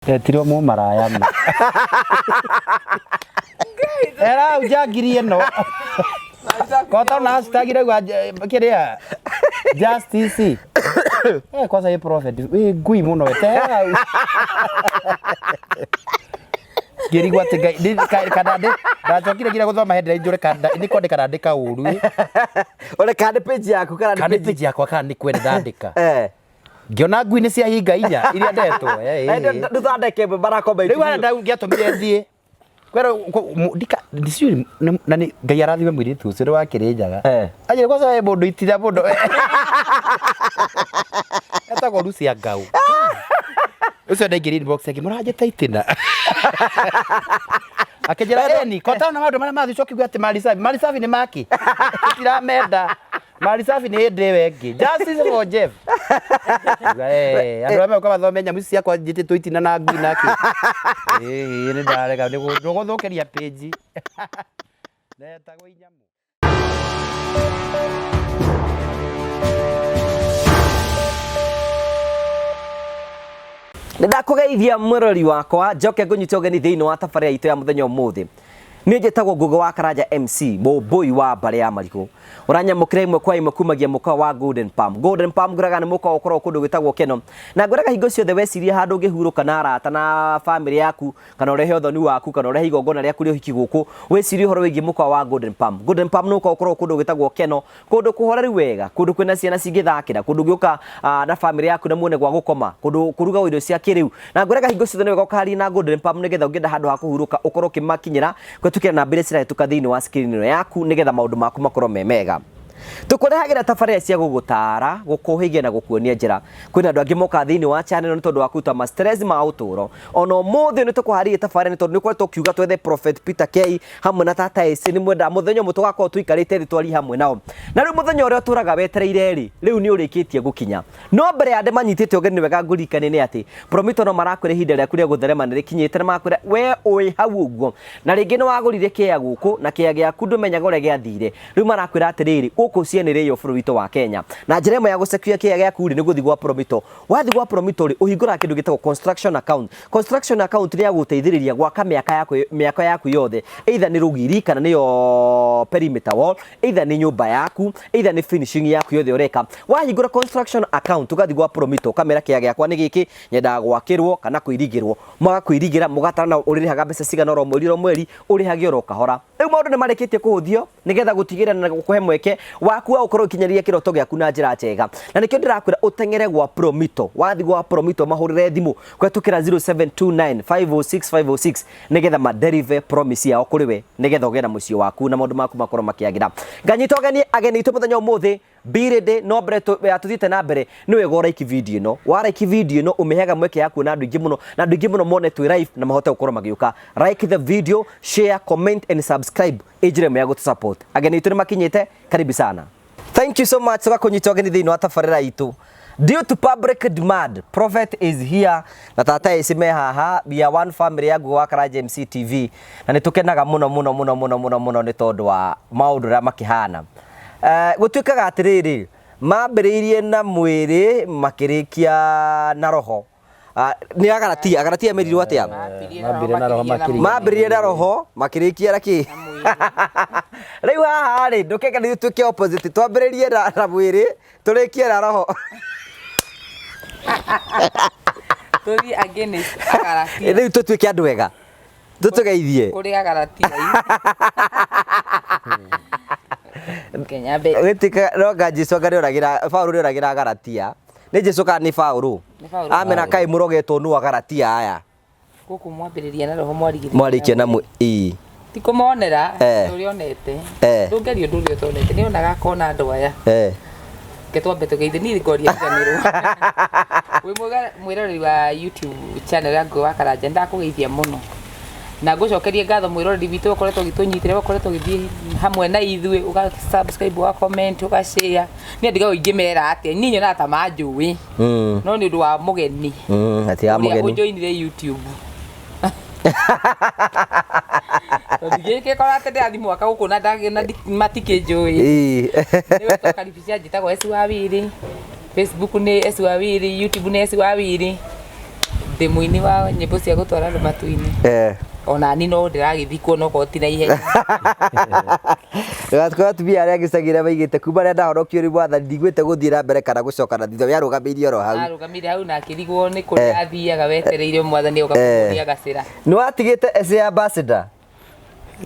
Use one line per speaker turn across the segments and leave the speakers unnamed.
Tiro mu maraya ma. Era ujagiri no. Kota na stagira gwa kiria. Justice. Kwa sai prophet. Gui muno tera. Giri gwa tega kadade. Da chokire gira guthoma headline njure kada ni konde kadandika uru.
Ole kande page yako
kande page yako kana ni kwenda ndandika. Ngiona ngui ni cia hinga inya iria ndetwo
nduthondeke barakomba
riu ana ngiatumire thie kwera ndika ndiciuri na ni ngai arathime mwiri tu ciro wa kirinjaga ajire kwa sababu mundu itira mundu etagwo Lucia Ngau ucio ndaingiri inbox yake murajeta itina akejera eni kota na maundu maria mathicoki gwa ati mali safi ni maki itira menda mali safi ni hinde wengi justice for Jeff andu amwe kwa thome nyamu ciakwa njititwo itina na ngui nake ni ndarega ni guthukiria page netagwo inyamu
ndakugeithia mwirori wakwa njoke ngunyite ugeni thiini wa tafaria itu ya muthenya umuthi ni njitagwo Ngugi wa Karanja MC Boy wa Mbare ya Mariku uranyamukire imwe kwa imwe kumagia muka wa Golden Palm guraga ni muka ukoro kundu gwitagwo Keno na nguraga hingo ciothe weciria handu ngihuruka na arata na family yaku kana urehe uthoni waku kana urehe igongona riaku rio hiki guku weciria horo wigi muka wa Golden Palm no ukoro kundu gwitagwo Keno kundu kuhoreru wega kundu kwina ciana cingithakira kundu giuka na family yaku na muone gwa gukoma kundu kuruga irio cia kiriu na nguraga hingo ciothe ni wega ukari na Golden Palm nigetha ungienda handu ha kuhuruka ukoro kimakinyira kwetukira na mbere cirahituka thiini wa screen ino yaku nigetha maundu maku makorwo mega tukurehagira tafaria cia gugutara gukuhigia na gukuonia njira kwina andu angi moka thiini wa channel ni tondu wa kuta ma stress ma uturo ono muthi ni tukuharia tafaria ni tondu ni kwa tukiuga twethe Prophet Peter K hamwe na tata Essy ni mwenda muthenya mu tugakorwo tuikarite thi twari hamwe nao na riu muthenya uria turaga wetereire ri riu ni urikitie gukinya no mbere ande manyitite ugeni ni wega ngurikane ni ati Promito no marakwire hinda ria kuria gutherema ni rikinyite na makwire we oi hau uguo na ringi ni wagurire kia guku na kia giaku ndumenyaga uria giathire riu marakwira atiriri guku cienere yo bũrũri witũ wa Kenya na njĩra ĩmwe ya gũcekia kĩaya gĩaku nĩ gũthi gwa Promito wathi gwa Promito ri ũhingũra kĩndũ gĩtagwo construction account ni ya gũteithĩrĩria gwaka mĩako yaku yothe either nĩ rũgiri kana nĩyo perimeter wall either nĩ nyũmba yaku either nĩ finishing yaku yothe ũreka wahingũra construction account ũgathi gwa Promito kamera kĩaya gĩakwa nĩ gĩkĩ nyendaga gwakĩrwo kana kũirigĩrwo mũgakwĩrigĩra mũgatarana ũrĩrĩhaga mbeca cigana oro mweri ũrĩhage oro kahora rĩu maũndũ nĩ marĩkĩtie kũhũthio nĩgetha gũtigĩrĩra na gũkũhe mweke waku wa ukorwo kinyaria kiroto gyaku na njira njega na nikio ndirakwira utengere gwa Promito wathi gwa Promito mahurire thimu kwetukira 0729506506 nigetha ma derive promise yao kuri we nigetha ugena mucio waku na maundu maku makorwo makiagira nganyito ageni itu muthenya umuthi birede no mbere tuthite na mbere ni wega uraiki video ino waraiki video ino umehaga mweke yaku na andu ingi muno na andu ingi muno mone tu live na mahote gukorwo magiuka like the video share comment and subscribe ejire mwe yago support ageni itu ni makinyite karibu sana. Thank you so much for kunyita ogeni thiini wa tafarira itu. Due to public demand, Prophet is here. Na tata Essy me haha bia one family ya Ngugi wa Karanja MC TV. Na nitukenaga muno ni tondu wa maundu ra makihana. Gutuikaga atiriri mambiriirie na mwiri makirikia na roho. Ni agaratia meririo atia mambiririe na roho makirikia raki riu haha ri ndukeka ni tuke opposite twambiririe na mwiri turikie na roho
tuthi against agaratia
riu tutuike andu wega tutugeithie
kuri agaratia Kenya be
wetika roga Jesu ngari uragira Paulo uragira agaratia ni Jesu ka ni Paulo amena kai murogetwo nu agaratia aya
guku mwambiriria na roho
mwarikia na
tikumonera urionete ndungerio ndurio tonete ni onaga kona andu aya ketwambe tugeithe ni ngoria nganirwo wi mwirori wa YouTube channel ya Ngugi wa Karanja ndakugeithia muno na ngucokerie ngatho mwirori witu ukoretwo gitunyitire ukoretwo githii hamwe na ithui uga subscribe wa comment uga share ni ndiga uingimera ati ni nyona ta manjui no ni ndu wa mugeni
ati ya mugeni
ujoinire YouTube Ndigeke kwa ate ndi mwaka guku na matike njui ni wetu karibisha njitagwo Essy wa Wiri Facebook ni Essy wa Wiri YouTube ni Essy wa Wiri Ndĩ muini wa nyĩmbo cia gũtwara andũ matu-inĩ. Ona ni no ndiragithikwo no ko ti na ihenya.
Gatũkora tumia arĩa gĩcagĩra baigĩte kuma rĩa ndahonokio rĩ mwathani ndigwĩte gũthiĩ na mbere kana gũcoka na thutha yarũgamĩirie oro hau.
Arũgamire hau na akĩrigwo nĩ kũrĩa athiaga wetereire mwathani ũkamũria gacĩra.
Nĩ watigĩte Essy ambassador?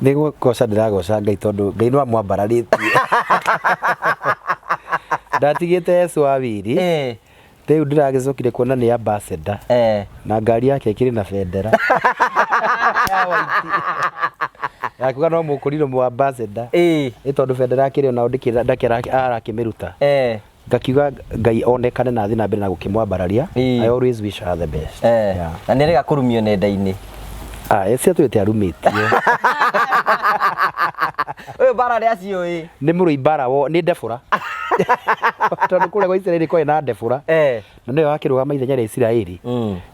Nĩ gũgoca ndĩragoca Ngai tondũ Ngai nĩ wamwambararĩtie. Ndatigĩte Essy wa wiri. Rĩu ndĩragĩcokire kuona nĩ ambassador. Na ngari yake ĩkĩrĩ na bendera. Yakuga no mũkũrirwo mũ ambassador. Ĩ tondũ bendera akĩrĩ ona ndakĩra arakĩmĩruta. Ngakiuga Ngai onekane na thiĩ na mbere na gũkĩmwambararia. I always wish her the best.
Na nĩ rega kũrumio nenda-inĩ.
Essy atwĩte arumĩtio.
Ũyũ bara rĩa ciũĩ.
Nĩ mũrũi bara wo nĩ ndebũra. Tondũ kũrĩa gwa Isiraeli kwarĩ na ndebũra. Na nĩwe wakĩrũgama ithenya rĩa Isiraeli.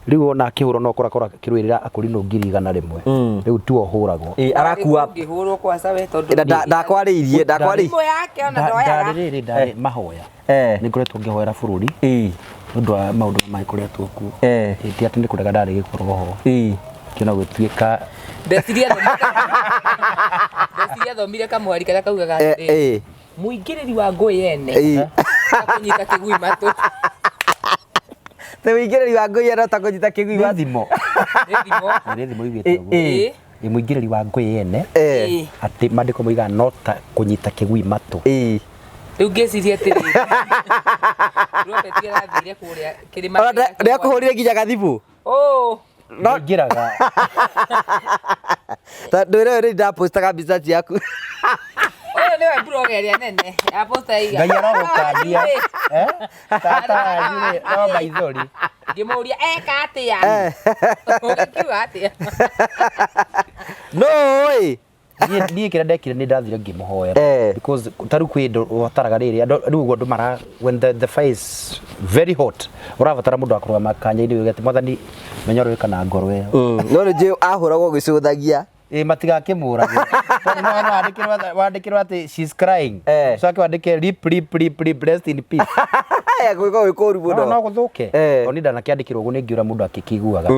Rĩu ona akĩhũrwo no kora kĩrũĩrĩra akũrinwo 100,000. Rĩu tu ohũragwo.
Arakua.
Ngĩhũrwo kwa sawe tondũ
ndakwarĩirie
Thimũ yake ona ndoyaga.
Ndarĩ mahoya. Nĩ ngoretwo ngĩhoera bũrũri. Nĩũndũ wa maũndũ magĩkoretwo kuo. Ti atĩ nĩ kũrega ndarĩ gĩkorwo ho. Kĩona gũtuĩka
ndeciria thomire kamwari karĩa kaugaga atĩ mũingĩrĩri wa ngũĩ yene kũnyita kĩgui matũ.
Te mũingĩrĩri wa ngũĩ yene kũnyita kĩgui matũ.
thimo. Nĩ thimo igĩte ũguo. Nĩ mũingĩrĩri wa ngũĩ yene atĩ mandĩko moigaga no ta kũnyita kĩgui matũ.
Rĩu ngĩciria atĩrĩ Robert arathire kũrĩa kĩrĩma
ndĩakũhũrire nginya gathimũ.
No ngiraga.
Tondũ rĩu ndapostaga mbica ciaku.
Ũyũ nĩwe blogger ĩrĩa nene aposta iga.
Ngai arogũkambia. Tata nĩ no maithori.
Ngĩmũria eka atĩa? Ũkiuga atĩa?
No ĩ.
Niĩ kĩrĩa ndekire nĩ ndathire ngĩmũhoera. Because tarĩu kwĩ indo wataraga rĩrĩ rĩu ũguo andũ mara when the fire is very hot ũrabatara mũndũ akũrũgama kanya-inĩ ũgete mwathani menya ũrĩka na ngoro ĩyo.
No rĩngĩ ahũragwo gĩcũthagia.
Matigakĩmũrage. Tondũ wandĩkĩrwo atĩ she's crying. Coke wandĩke rip rest in peace.
Gwĩka wĩ kũru mũno.
No gũthũke. Tondũ nĩ ndanakĩandĩkĩrwo ũguo nĩ ngĩũra mũndũ akĩkĩiguaga.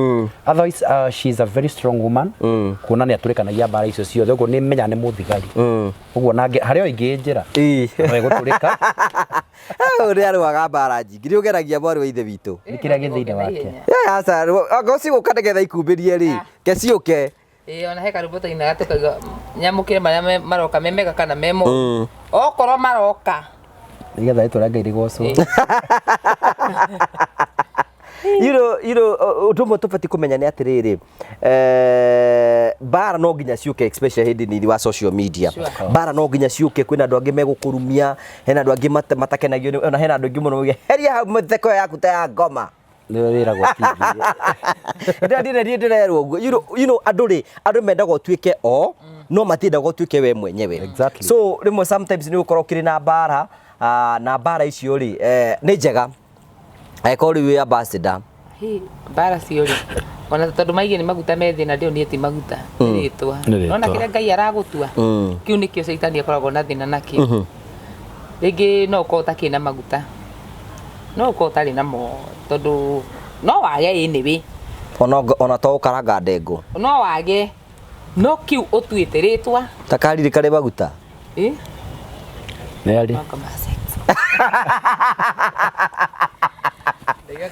Otherwise she's a very strong woman. Kuona nĩ atũrĩkanagia mbara icio ciothe ũguo nĩ menya nĩ mũthigari. Ũguo na harĩa ingĩ njĩra. No ĩgũtũrĩka.
Ũrĩa arũaga mbara njingĩ nĩ ũgeragia mwarĩ wa ithe witũ.
Nĩ kĩrĩa gĩthĩinĩ wake.
Aca ngoci gũka nĩgetha ikumbĩrie rĩ keciũke.
Ona he karũbota-inĩ gatũkaiga nyamũkĩre marĩa maroka memega kana memo okorwo maroka
nĩgetha rĩtwa rĩa Ngai rĩgocwo.
Ũndũ ũmwe tũbatiĩ kũmenya nĩ atĩrĩrĩ mbara no nginya ciũke especially hĩndĩ-inĩ wa social media. Mbara no nginya ciũke kwĩna andũ angĩ megũkũrumia hena andũ angĩ matakenagio ona hena andũ angĩ mũno moige heria hau mĩtheko yaku ta ya ngoma.
Wĩragwo
ndĩrerwo ũguo andũ mendaga ũtuĩke no matiendaga ũtuĩke we mwenyewe. So rĩmwe sometimes nĩ ũkorwo kĩrĩ na mbara na mbara icio rĩ nĩ njega angĩkorwo rĩu wĩ ambassador.
Mbara cio rĩ ona tondũ maigĩ nĩ maguta me thĩna ndĩo niĩ ti maguta nĩ rĩtwa ona kĩrĩa Ngai aragũtua kĩu nĩkĩo caitani akoragwo na thĩna nakĩo. Rĩngĩ no ũkorwo ũtakĩrĩ na maguta no ũkorwo ũtarĩ namo tondũ no wage anyway
ona to ũkaranga ndengũ
no wage no kiu ũtuĩte rĩtwa
ta kariri karĩ maguta
nĩ arĩ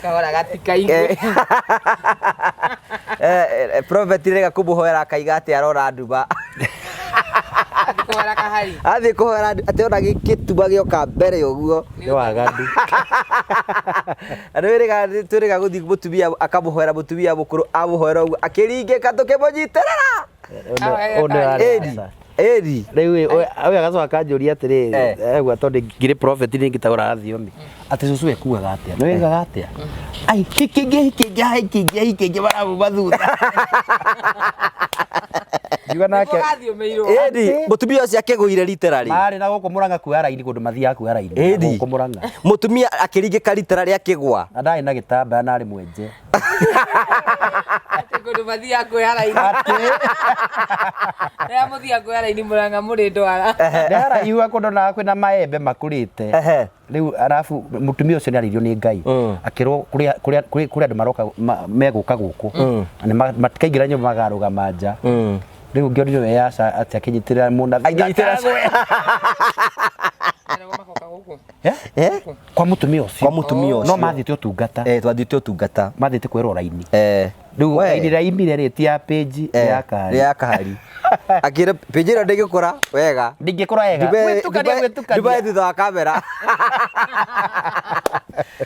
kahora gatikaigwe
prophet rega kũmũhoera akaiga atĩ arora nduma
kũhora kahari
athiĩ kũhora atĩ ona gĩtuma gĩoka mbere ũguo
nĩ wagandu.
Andũ twĩrĩga gũthiĩ mũtumia akamũhoera mũtumia mũkũrũ amũhoera ũguo akĩringĩka tũkĩmũnyitĩrĩra. Eri
rĩu ũyũ agacoka akanjũria atĩrĩrĩ egua tondũ ngirĩ prophet nĩ ngĩtagũra thiomi atĩ cũcũ ekuaga atĩa nĩ wegaga atĩa ai kĩngĩ baramuma thutha. Ngiuga nake
edi mutumia ucio akigwire literally
mari na guku Murang'a kuoya raini kundu mathiaga kuoya raini
edi
guku Murang'a
mutumia akiringika literally akigwa
na ndari na gitamba na ari mwenje
ati kundu mathiaga kuoya raini ya muthia kuoya raini Murang'a muri ndwara
ndara iwa kundu na kwina maembe makurite riu arafu mutumia ucio ni aririo ni Ngai akirwo kuria andu maroka meguka guku ni matikaingira nyumba magarugama nja riu ngiorio yaca ati akinyitirira munda
akinyitirira
kwa mutumia ucio no mathite utungata
twathite utungata
mathite kwirwo raini riu raini raimire riti ya page ya kahari
akira page ro ndingikora wega
gwitukania
dubai thutha wa kamera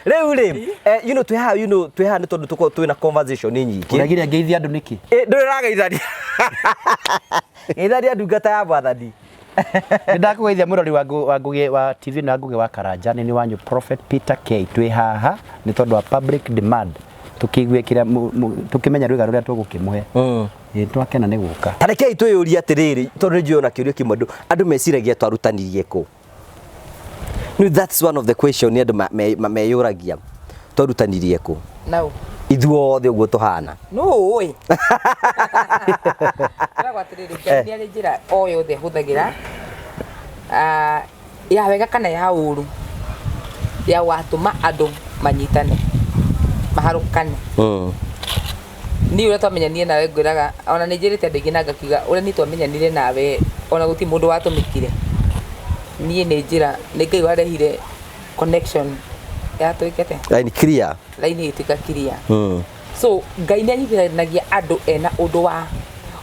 riu twiha ni tondu tuko twina conversation nyingi
uragiria ngeithia andu niki
ndurirageithania geithania ndungata ya bwathani
ndakugeithia murori wa ngugi wa TV na ngugi wa Karanja ni wanyu Prophet Peter K twi haha ni tondu wa public demand tukigwikira tukimenya rwiga ruria tugukimuhe twakena ni guka
tarekei twiyuria atiriri tondu njiona kiurio kimwe andu meciragia twarutanirie ku that's one of the question andu meyuragia twarutanirie ku
no
ithuothe uguo tuhana
no oi gwatiriri ni ari njira o yothe huthagira ya wega kana ya uru ya watuma andu manyitane maharukane ni ura twamenyanire nawe ngwiraga ona ni njirite andu ingi na ngakiuga ura ni twamenyanire nawe ona guti mundu watumikire nie ni njira ni Ngai warehire connection ya tuikete
line clear
line itika clear so Ngai ni anyitithanagia andu ena undu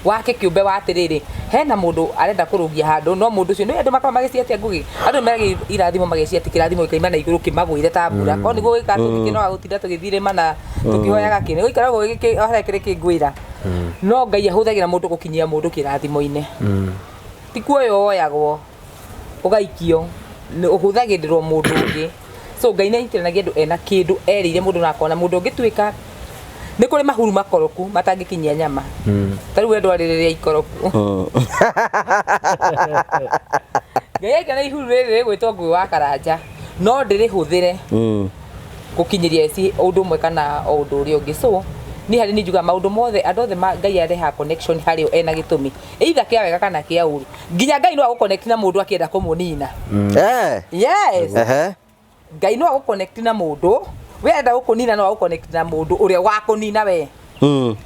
wake kiumbe wa atiriri hena mundu arenda kurugia handu no mundu ucio ni andu makama magiciatia ngugi andu meragi irathimo magiciatia kirathimo ikaima na iguru kimagwire ta mbura ko niguo gika tukikino agutinda tugithire na tukihoyaga kini guikaragwo giki orekere kingwira no Ngai ahuthagira mundu gukinyia mundu kirathimo-ine tikuo yoyagwo ugaikio ni uhuthagirirwo mundu ungi so Ngai ni anyitithanagia andu ena kindu erire mundu na akona mundu ungituika ni kuri mahuru makoroku matangikinyia nyama tari we ndwaririria ikoroku Ngai kana ihuru riri gwitwo ngui wa Karanja no ndiri huthire gukinyiria Essy undu mwe kana undu uri ungi so ni hari ni juga maundu mothe andu othe Ngai areha connection hari ena gitumi either kia wega kana kia uru nginya Ngai no aguconnect na mundu akienda kumunina yes Ngai no aguconnect na mundu we enda ukunina no uconnect na mundu uria wakunina we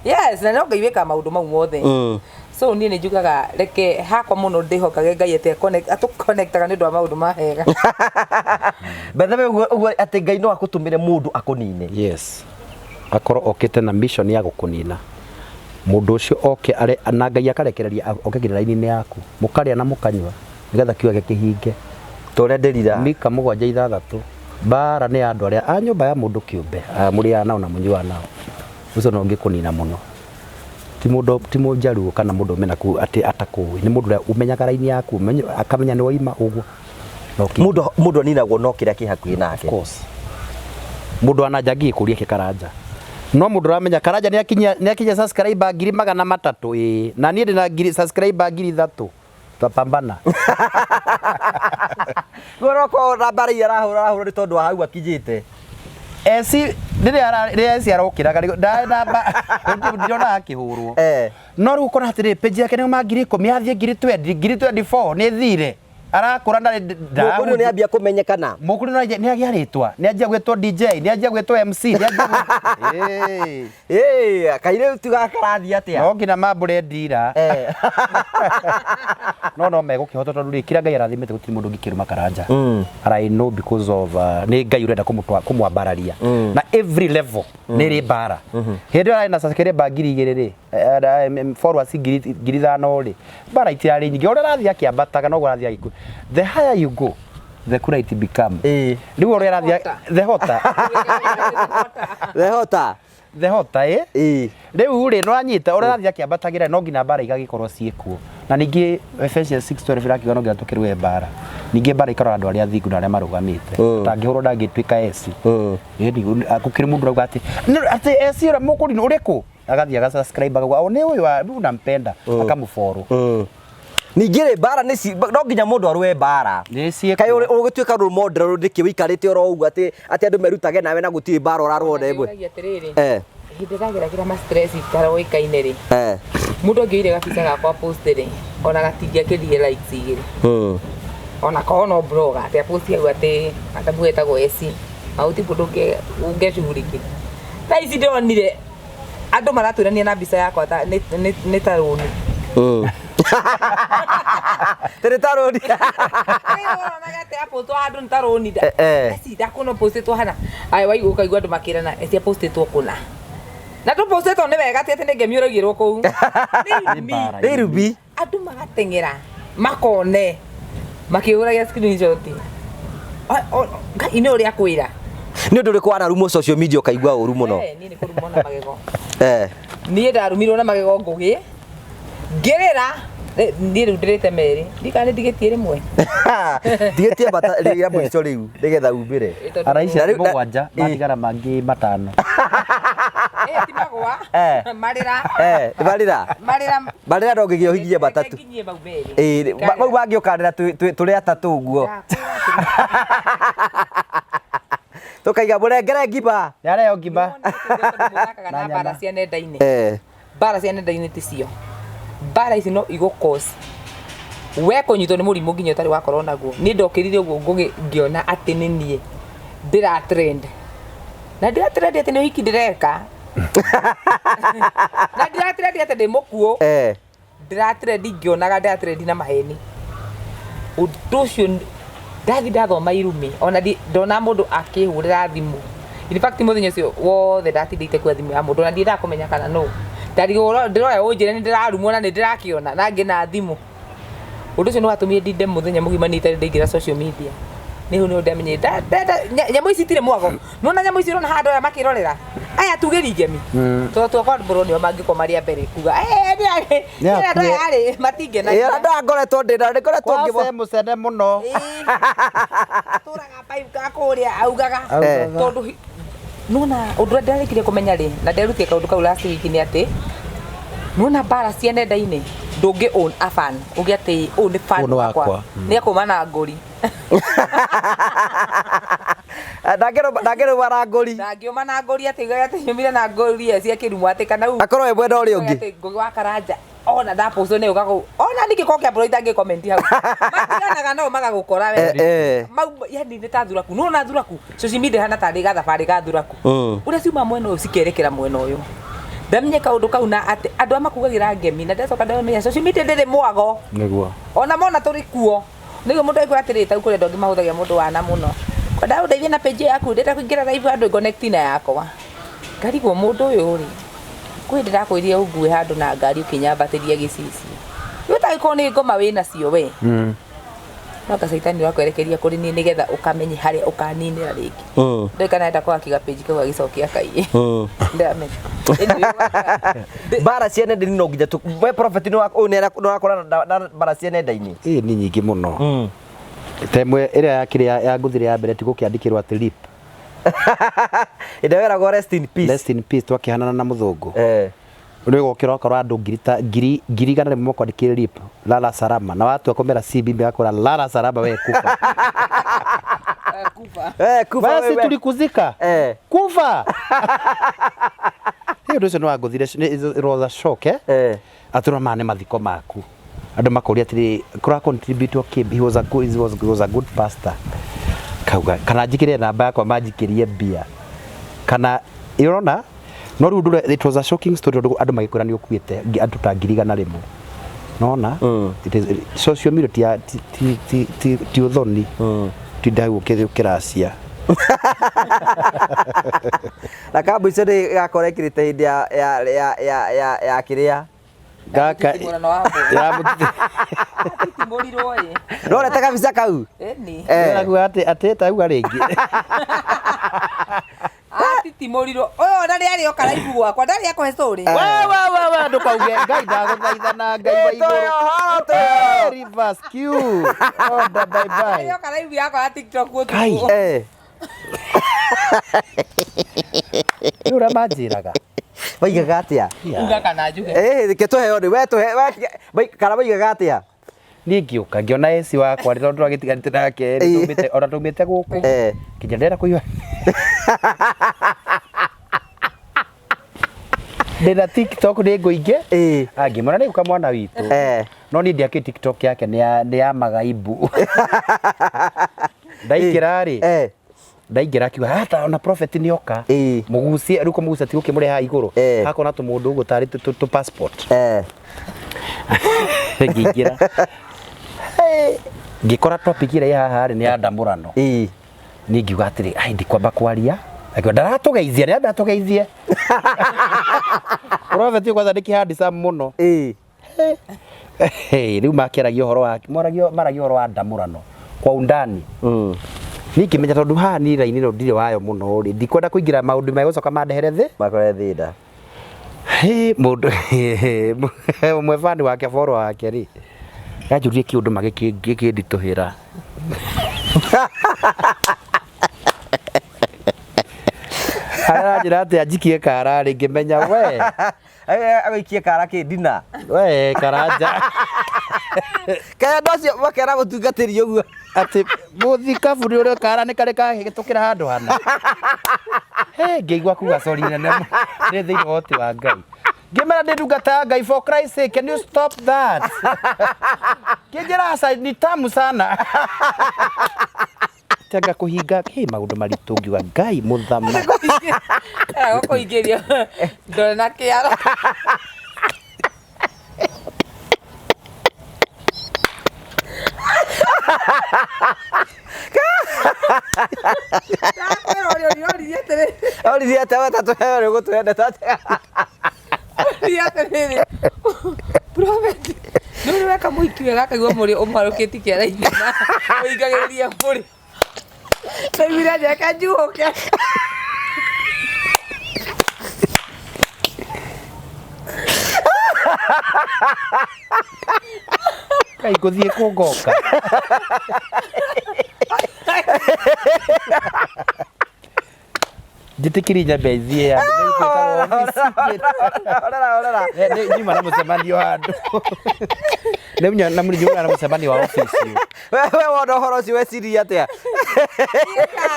yes na no Ngai weka maundu mau mothe so ni ni njugaga reke hakwa muno ndihokage Ngai ate connectaga ni ndo maundu mahega
bethe we ate Ngai no akutumire mundu akunine
yes akoro okete na mission ya gukunina mundu ucio oke are na Ngai akarekereria oke raini-ini yaku mukaria na mukanywa nigetha kiuga kihinge
tore nderira
mika 7-6 bara ni andu aria a nyumba ya mundu kiumbe muri nao na munyua nao ucio no ngikunina muno ti munjaru kana mundu menaku ati atakui ni mundu umenyaga raini yaku akamenya ni waima uguo
mundu aninagwo no kiria kihakuhi nake
of course mundu anajagi kuria Karanja no mundu ramenya Karanja ni akinya subscriber 300,000 na nie ndina subscriber 3,000 twapambana
goroko rabari arahura ni tondu hau akijite
Essy Essy arokiraga ndona akihurwo no riu kona atiri page yake ni magiri 10 athie 2024 ni thire arakura ndari
mukuru ni ambia kumenyekana
mukuru ni agia ritwa ni ajia gwetwo DJ ni ajia gwetwo MC ni ajia
kaire tuga karathi atia
no ngina mambure ndira no megukihota tondu ri kira Ngai arathimite gutiri mundu ngikiruma Karanja I know because of ni Ngai urenda kumwambararia na every level ni ri bara hindi ari na subscriber 2,000 followers 5,000 ri bara itiari nyingi ora rathi akiambataga no rathi agiku the higher you go the cooler it become riu ora rathi the hotter the hotter riu ri no anyita ora rathi akiambatagira no ngina bara igagikorwo ciekuo na ningi Ephesians 6:12 rakiga no ngira tukirwe bara ningi bara ikaro andu aria thingu na aria marugamite tangihurwo ndangituika Essy ndi akukiri mundu rauga ati Essy ora mukuri uriku agathia aga subscribe agwa ni uyu wa nampenda akamufollow
ningire bara ni no nginya mundu arwe bara kai ugituika role model ndiki wikarite oro ugu ati andu merutage nawe na gutiri bara urarwona imwe
hindiragira kira ma stress ikaroikaine ri mundu ngiire gabica gakwa post ri ona gatingia kithie likes igiri ona kono blog ati post ya ati atabueta go Essy auti mundu ungeshuguriki ta ici ndonire andu maraturania na bica yakwa ta ni taruni
tere taruni
magate aposto andu ni taruni da Essy ndakuno post to hana ai wai ukaigua andu makirana Essy post to kuna na tu post to ne wega tete ngemiuragirwo kou
ni rubi
andu magatengera makone makiuragia screenshot ine uria kwira
ni undu riko ana rumo social media ukaigua uru muno
ni ni kurumo na magego ni ndarumirwo na magego ngugi ngerera ni ndirite meri ndikane ndigetie rimwe
ndigetie bata ria mwico riu ndigetha umbire
araisha mugwanja matigara mangi matano
ti magwa marira
ndongigio higie batatu mau bangi ukanira turi atatu guo tukaiga burengere ngiba
yareo ngiba
na bara cia nenda-ini bara cia nenda-ini ticio bara ici no igo cause we kunyitwo ni murimu nginya utari wakorwo naguo ni ndokirire uguo ngugi ngiona ati ni nie ndira trend na ndira trend ati ni wiki ndireka na ndira trend ati ndi mukuo ndira trend ngionaga ndira trend na maheni undu ucio ndathi ndathoma irumi ona ndona mundu akihurira thimu in fact muthenya ucio wothe ndatindite kwa thimu ya mundu na ndira kumenya kana no ndirora unjire ni ndirarumwo na ni ndirakiona na ngina thimu undu ucio ni watumire ndinde muthenya mugima ni itari ndingira social media ni hu ni ndamenye nyamu ici tire mwago nona nyamu ici rona handu ya makirorera aya tugeri ngemi to kwa buroni wa mangiko maria mbere kuga ni ari matinge na
nda ngoretwo ndina ngoretwo
ngimo mucene muno
turaga pipe gakuria augaga tondu nona undu ndarikire kumenya ri na nderutie kaundu kau last week ni ati nona bara cia nenda-ini ndungi own a fan ugi ati own fan wakwa ni akuma na nguri
ndagero bara nguri
ndangiuma na nguri ati nyumire na nguri cia kirumu ati kana u
akorwo mwenda uri ungi
ngugi wa karanja ona da post ne ugago ona ningikoke bro itange comment hau matiganaga no magagukora we mau yani ni ta thuraku no na thuraku social media hana ta riga thabari ga thuraku uria ciuma mwena uyu cikerekera mwena uyu ndamenye kaundu kau na ati andu amakugagira ngemi na ndacoka ndamenya social media ndiri mwago
niguo
ona mona turi kuo niguo mundu aikura atirita au kure ndongi mahuthagia mundu wana muno kwenda undeithie na page yaku ndeta kuingira live andu connect na yakwa ngarigwo mundu uyu ri kwi ndirakwiriye ungue handu na ngari ukinyambatiria gicici utagiko ni ngoma wina cio we no kasaitani wakwerekeria kuri ni nigetha ukamenye haria ukaninira ringi ndeka naenda kwa kiga page kau agicokia kai ndame
bara cia nenda-ini no nginya we prophet ni wakora na bara cia nenda-ini
ni nyingi muno temwe iria yakire ya nguthire ya mbere ti gukiandikirwo ati lip
ida wera rest in peace
twakihanana na muthungu uri gokira okoro andu ngiri gana rimwe kwandikire lip lala salama na watu akomera CB yakora lala salama we kufa
kufa
basi tulikuzika kufa hiyo ndio no aguthire roza shock atura mane mathiko maku andu makoria atiri kura contribute okay he was a good pastor kauga kana njikire namba yakwa manjikirie bia kana irona no riu it was a shocking story andu magikwira ni ukuite andu ta ngirigana rimwe nona social media ti uthoni ti ndau ukiracia
na kabu icere gakora ikirite hindi ya kiria
gaka ya
mutirimo ri
no reta kabisa kau
ni
naguo ateta au aringi
titimoriro oyo ndari ari oka live gwakwa ndari akwa story
wa ndukauge ngai ndaguthaithana ngai wa iguru reverse q bye bye
oka live yakwa ya TikTok gutu
ura manjiraga
Waigaga atia?
Uga kana njuge.
Reke tuheo ni we tuhe kana waigaga atia?
Niĩ ngĩũka ngĩona Essy wakwa rĩ tondũ agĩtiganĩte nake ona tumĩte gũkũ nginya ndĩrenda kũigua ndĩna TikTok nĩ ngũingĩ ngĩmwĩra nĩ gũka mwana witũ no niĩ ndiakĩ TikTok yake nĩ ya magaibu ndaingĩra rĩ ndaingĩra akiuga hata ona prophet nĩ oka mũgucie rĩu kũmũgucia ti gũkĩmũrehe haha igũrũ hakona tũmũndũ ũguo tarĩ tũ passport ngĩingĩra ngĩkora topic ĩrĩa haha rĩ nĩ ya ndamũrano niĩ ngiuga atĩrĩ ai ndikwamba kwaria akiuga ndaratũgeithia nĩ ndatũgeithie prophet kwanza ndĩkĩhandisa mũno rĩu makĩaragia ũhoro wa maragia ũhoro wa ndamũrano kwa undani niĩ ngĩmenya tondũ haha nĩ raini ĩno ndirĩ wayo mũno rĩ ndikwenda kũingĩra maũndũ megũcoka mandehere thĩ
makore thĩnda
mũndũ ũmwe bani wake follow wake rĩ yanjũririe kĩũndũ magĩkĩnditũhĩra aranjĩra atĩ anjikie kara rĩ ngĩmenya we
agaikie kara kĩndina
we karanja
kaya ndocio makera mũtungatĩri ũguo
atĩ mũthikabu nĩ ũrĩa kara nĩ karĩ kahĩtũkĩra handũ hana ngĩigua kuga sorry nene nĩ thĩinĩ wa ũhoti wa Ngai ngĩmera ndĩ ndungata ya Ngai for Christ's sake can you stop that kĩnjĩra ni tamu sana tanga kũhinga maũndũ maritũ ngiuga Ngai mũthamaki
gũkũingĩria ndona kĩara
oririe atĩ watatuheo nĩ gũtwendeta
prophet nĩ weka mũhiki wega akaigua mũrĩ ũmarũkĩti kĩara-inĩ na ũingagĩrĩria mũrĩ Mira, ya cayó.
Kai kuthie kugoka. Jitikiri nyambe thie ya. Orera. Ni mana mucemanio handu. Leo na muri jura na mucemanio wa office.
Wewe wona horo ci weciria atia.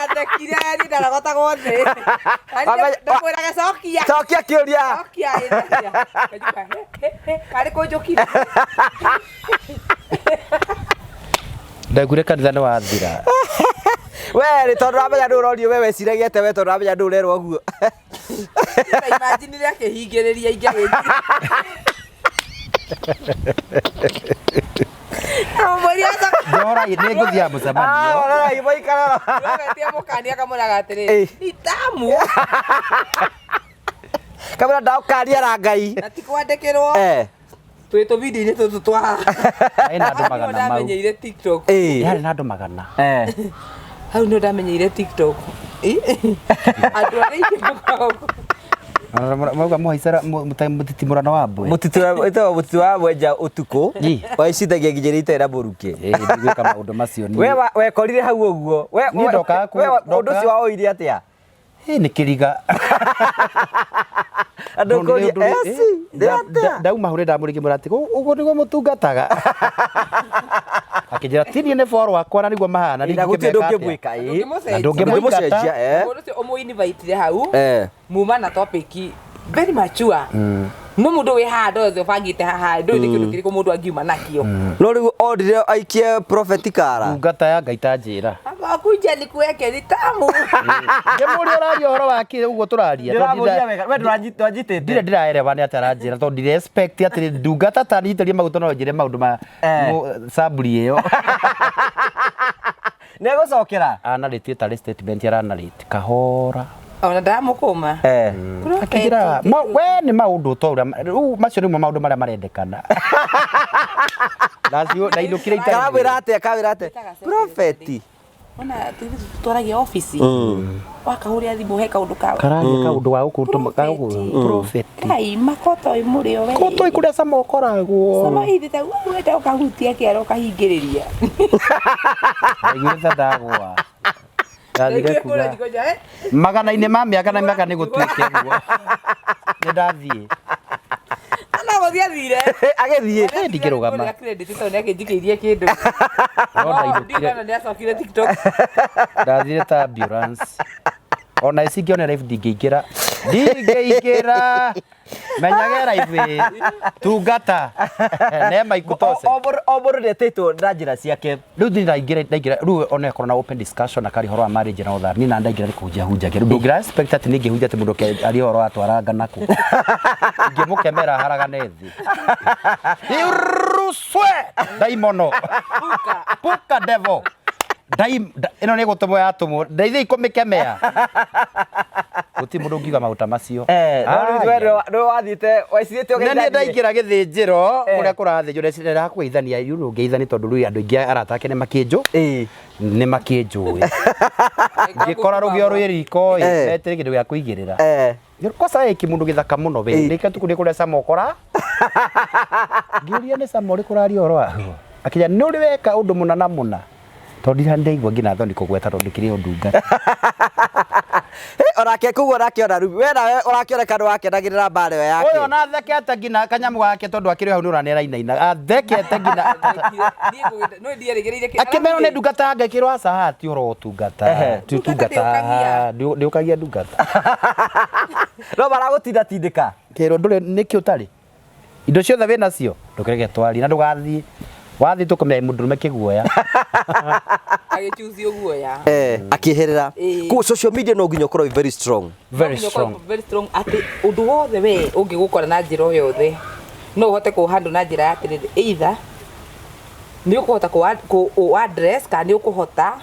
Anda kirani ndaragota gothe. Ndakwiraga cokia.
Cokia kiuria.
Cokia. Kari kujukira.
Ndagure kanitha ni wathira.
We tondu ramenya ndu urorio we weciragiete we tondu ramenya ndu urerwo guo.
Imagine ria kihingiriria inge.
Jora ni nguthia mucemanio.
Orera iboikara.
Wewe mukania kamuraga atiri. Itamu.
Kamera ndaukaria ra Ngai.
Natikwandikirwo. Twito video-ini tutu twa.
Ina andu magana mau.
Ndamenyeire TikTok.
Yari na andu magana.
Hau no ndamenyeire TikTok. Andu ari ingĩ
Mauga muhaicera mutitimurano wa mbwe.
Mutitu wa mwenja utuku. Waicithagia nginya itera buruki.
Ndigwika maundu macio ni.
We korire hau uguo. We
ndoka ku.
Undu cio wa oire atia?
Ni kiriga.
Andu kuri Essy.
Ndauma hure ndamuriki murati uguo niguo mutungataga. Akijira tini ne foro wakwa na niguo mahana
ni ngimwika
ndungimũcenjia mũndũ ũcio ũmũ-invite hau muma na topic very mature no mũndũ wĩ haha othe ũbangĩte haha ndũĩ nĩ kĩndũ kĩrĩkũ mũndũ angiuma nakĩo
no rĩu orire aikie prophet kara
ndungata ya Ngai ta njĩra
akunja nĩ kweke nĩ tamu
ngĩmũria ũraria ũhoro wa kĩ ũguo tũraria
we ndwanjitĩte
ndiraerewa nĩ ataranjĩra tondũ ndire expect atĩ ndungata ta nyitĩrie maguta no njĩre maũndũ ma saburi ĩyo
negũcokera
anarĩtie tarĩ statement aranarĩte kahora
ona ndamũkũma
akĩgira we nĩ maũndũ ũtora rĩu macio nĩmo maũndũ marĩa marendekana ndainũkire
kawĩra atĩa prophet
ona twaragia office wakahũrĩa thimũ he kaũndũ kawe
kararia kaũndũ wa gũkũ prophet
kai makoto mũrĩo we
koto ikũrĩa sama ũkoragwo
sama ithĩte wete ũkahutia kĩara ũkahingĩrĩria
igwetha ndagwa ndathire kuga magana-inĩ ma mĩaka na mĩaka nĩ gũtuĩke guo nĩ ndathiĩ
ana gũthiĩ athire
agĩthiĩ
ndingĩrũgama
credit tondũ nĩakĩnjikĩirie kĩndũ ndigana nĩacokire TikTok
ndathire ta ambulance ona Essy ngĩone live ndingĩingĩra menyagera ive tungata nema ikutose
o mũndũ nĩetĩtwo na njĩra ciake
rĩu ndaingĩra rĩu ona korwo na open discussion akari horo wa marriage na ũthari na ndaingĩra nĩ kũhunjahunjagia ndũngĩra expect atĩ nĩngĩhunjia atĩ mũndũ ari horo atwaranga nako ngĩmũkemera haragane thĩ iruswe daimono puka devil ino nĩ gũtũmwo yatũmwo ndeithia ikũmĩkemea guti mũndũ ngiuga maũta macio
no wathiĩte waicirĩte
nĩ ndaingĩra gĩthĩnjĩro kũrĩa kũrathĩnjwo ndĩrakũgeithania yuru ngeithani tondũ rĩu andũ aingĩ arata ake nĩ makĩnjũĩ ngĩkora rũgĩo rwĩ riko etere kĩndũ gĩa kũigĩrĩra kosa eki mũndũ gĩthaka mũno we rĩka tukũ nĩ kũrĩa samokora ngĩũria nĩ samori kũraria ũhoro waguo akĩnja nĩ ũrĩ weka ũndũ mũna na mũna tondira ndeigua ngina thoni kũgweta tondũ kĩrĩ ũndunga
orake kugu orakiona rubi we nawe ũrakĩoneka nĩ wakenagĩrĩra mbara ĩyo yake
ũyũ ona thekete ngina kanyamu gake tondũ akĩrĩ hau nĩ ũranerainaina athekete ngina akĩmerwo nĩ ndungata yange ĩkĩrwo aca haha ti ũhoro wa ũtungata ti ũtungata ndĩũkagia ndungata
no maragũtindatindĩka
kĩrwo ndũrĩ nĩkĩ ũtarĩ indo ciothe wĩ nacio ndũkĩrege twari na ndũgathiĩ wathi tukumea mundu rume guoya
agichuzi guoya
akihirira ku social media no nginya ukorwo very strong
ati undu wothe we ungigukora na njira o yothe no uhote ku handle na njira ya atiriri either ni ukuhota ku address ka ni ukuhota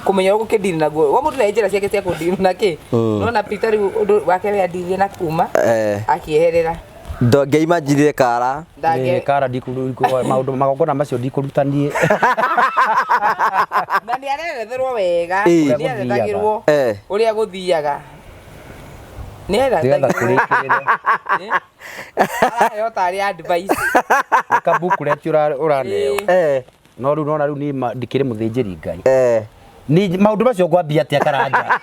kumenya ukidini naguo wa mundu na njira ciake cia kudini naki nona Peter undu wake we adithie na kuma akihirira
ndonge imagine kara
kara ndikuru maundu magongona macio ndikurutanie
na ni areretherwo wega ni arethagirwo uria guthiaga ni
ngetha kurikirira
yo tari advice
kabuku reti uraneo no riu nona riu ni ndikire muthinjiri ngai ni maundu macio ngwambia atia karanja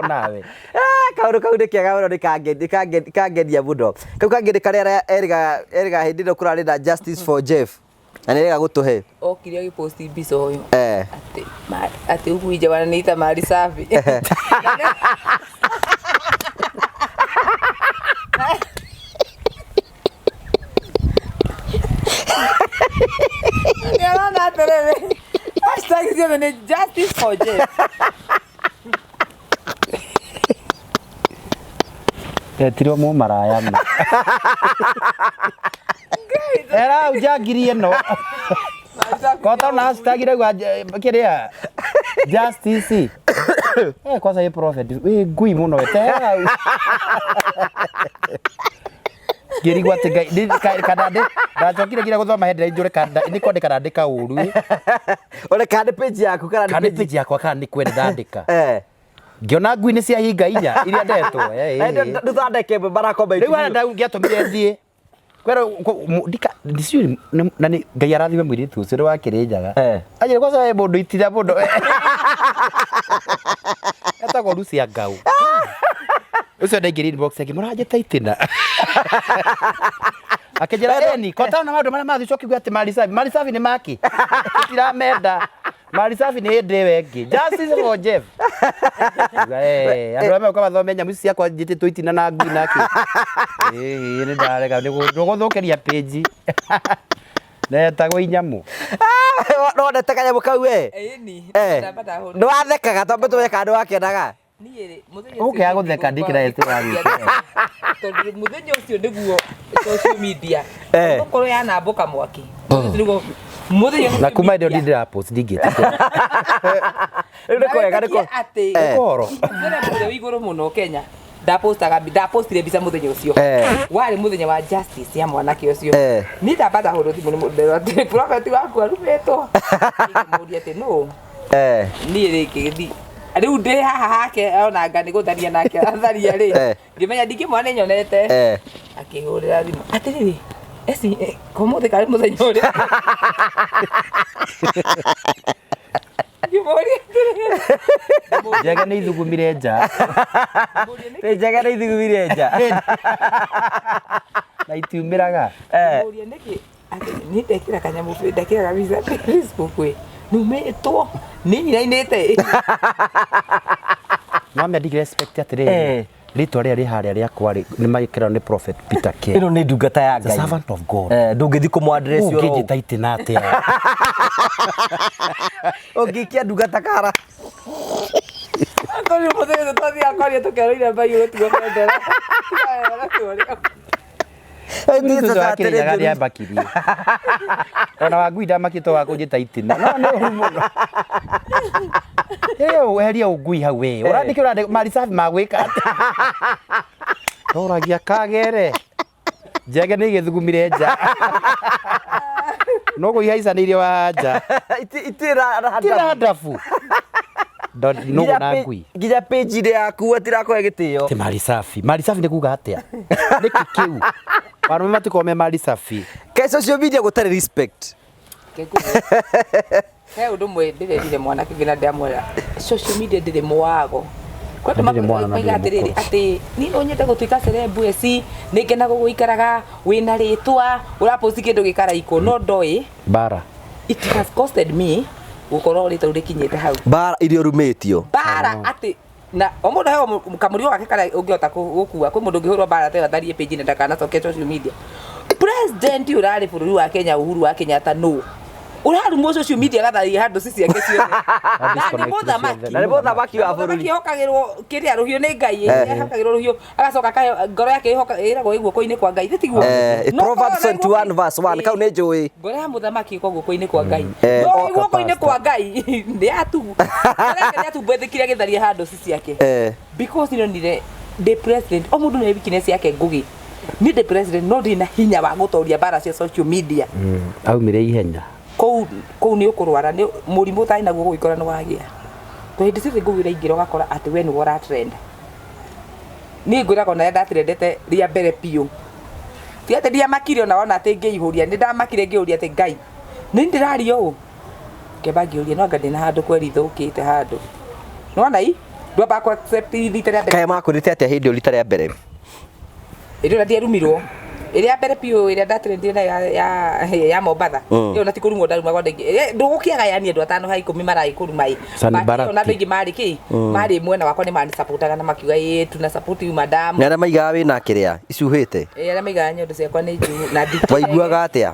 nawe
kaundu kau nĩ kĩega mũno nĩkangedia mũno kau kangĩ nĩ karĩa eriga hĩndĩ ĩno kũrarĩ na justice for Jeff na nĩrega gũtũhe
okire agĩposti mbica ũyũ atĩ ũguo ijabana nĩita mari safi nĩarona atĩrĩrĩ hashtag ciothe nĩ justice for Jeff
etiro mu maraya mu era ujagiri eno kota na hashtag rega kiria justice kwanza ye prophet we ngui muno etera geri gwate gai kadade ndacokire gira guthoma headline njure kada ni kwandika ndandika uru
ole kande page yaku kana
page yakwa kana ni kwenda ndandika ngiona ngui nĩ cia hinga inya iria ndetwo
ndũthondeke barakomba
rĩu ara ngĩatũmire thiĩ kwero ndiciũri na nĩ ngai arathime mũirĩtu ũcio nĩ wakĩrĩnjaga anjĩre kwanza we mũndũ itira mũndũ etagwo Lucia Ngau ũcio ndaingĩra inbox yake mũranjĩta itina akĩnjĩra eni kotana maũndũ marĩa mathicokiuga atĩ Marisafi nĩ maki itiramenda Marisafi nĩ hĩndĩ wengi justice for Jeff andũ amwe kwa mathome nyamu ciakwa njĩtĩtwo itina na ngui nake nĩ ndarega ndũgũthũkĩria page netagwo inyamu
no ndete kanyamũ kau we nĩ wathekaga tondũ tũweka andũ wakenaga
ũkĩaga gũtheka ndikĩra
tondũ mũthenya ũcio nĩguo social media ũkorwo yanamboka mwaki
na kuma ndio ndira post ndingĩte
rĩu nĩ kwega nĩ
atĩ ũhoro mũthenya igũrũ mũno Kenya ndapostire mbica mũthenya ũcio warĩ mũthenya wa justice ya mwanake ũcio nĩ ndambata hũrwo thimũ nĩ mũndũ atĩ prophet waku arumĩtwo ngĩmũria atĩ no niĩ rĩngĩ rĩu ndĩ haha hake ona anga nĩ gũtharia nake atharia rĩ ngĩmenya ndingĩmwana nyonete akĩhũrĩra thimũ atĩrĩrĩ Essy kũmũthĩ karĩ mũthenya ũrĩa ngĩmoria
Njega nĩ ithugumire nja.
Njega nĩ ithugumire nja.
Na itiumĩraga.
ngĩmoria nĩkĩ nĩ ndekĩra kanyamũ ndekĩra kabisa Facebook we numĩtwo nĩ nyinainĩte
Mwame ndigi respect atĩrĩrĩ. Rĩtwa rĩrĩa rĩ harĩa rĩakwa nĩ magĩkĩra nĩ Prophet Peter K.
Ĩno nĩ ndungata ya Ngai.
Servant of God.
Ndũngĩthi kũmũ-address yo.
Ũngĩnjĩta itina atĩa.
Ũngĩikia ndungata kara.
Akorwo mũthenya tũthiĩ akorĩa tũkerũire mbaigũ tugo kwendera.
Nĩ ambakirie. Ona Wangui ndamakĩtwo wa kũnjĩta itina. No nĩ ũru mũno. Weheria Ungui hau we. Ũrandĩkĩra maricabi ma gwĩka atĩa. Toragia kagere. Njege nĩ igĩthugumire nja. No gũihaicanĩirie wa nja. Itira ndabu. No na Ngui.
Nginya page ile yaku atirakoe gĩtĩo.
Ti maricabi. Maricabi nĩ kuga atĩa? Nĩkĩ kĩu? Marume matikome maricabi.
Ke social media gũtarĩ respect.
He ũndũ mwe ndĩrerire mwanake ngina ndĩamwĩra social media ndĩrĩ mwago. Kwenda makoiga atĩrĩrĩ atĩ niĩ no nyende gũtuĩka celeb Essy nĩ ngena gũgũikaraga wĩna rĩtwa ũraposti kĩndũ gĩkaraikwo no ndoĩ
Bara.
it has costed me gũkorwo rĩtwa rĩkinyĩte hau.
Bara irio rumĩtio.
Bara atĩ na o mũndũ heo kamũrio wake kara ũngĩhota gũkua kwĩ mũndũ ũngĩhũrwo bara atĩ atharie page-inĩ ndakanacoke social media. President ũrarĩ bũrũri wa Kenya Uhuru wa Kenyatta no urarumwo social media gatharia handũ ciake ciothe na nĩ mũthamaki wa bũrũri hokagĩrwo kĩrĩa rũhiũ nĩ Ngai hokagĩrwo rũhiũ agacoka ngoro yake ĩragwo guoko-inĩ kwa Ngai tiguo
Proverbs 21 verse 1 kau nĩ njũĩ
ngoro ya mũthamaki kwa guoko-inĩ kwa Ngai no guoko-inĩ kwa Ngai nĩ atu nĩ atu mbethikire gĩtharia handũ ciake because nĩonire the president o mũndũ nĩ weakness yake ngũgĩ ni the president no ndina hinya wa gũtoria bara cia social media
Aumire ihenya
kou nĩ ũkũrwara nĩ mũrimũ ũtarĩ naguo gũgĩkora nĩ wagĩa to hĩndĩ ciothe ngũgĩra ingĩra ũgakora atĩ we nĩwe ũratrend niĩ ngwĩraga na ndatrendete rĩa mbere piũ ti atĩ ndiamakire ona wona atĩ ngĩihũria nĩ ndamakire ngĩũria atĩ Ngai nĩ ndĩraria ũũ ngĩamba ngĩũria no anga ndĩna handũ kweri thũkĩte handũ nĩwona ndwamba kũ accept rita rĩa mbere
kaĩ makwĩrĩte atĩa hĩndĩ ĩyo rita rĩa mbere
ĩrĩa na ndiarumirwo ĩrĩa mbere piũ ĩrĩa ndatrendire na ya Mombatha ĩyo na ti kũrumwo ndaruma gwa ndĩngĩ ndũgũkĩagayania andũ atano ha 10 maragĩ kũruma ona andũ aingĩ marĩ kĩ marĩ mwena wakwa nĩ mani supportaga na makiuga tuna support you madam
nĩ arĩa maigaga wĩna kĩrĩa icuhĩte
arĩa maigaga nyondo ciakwa nĩ njuru na
waiguaga atĩa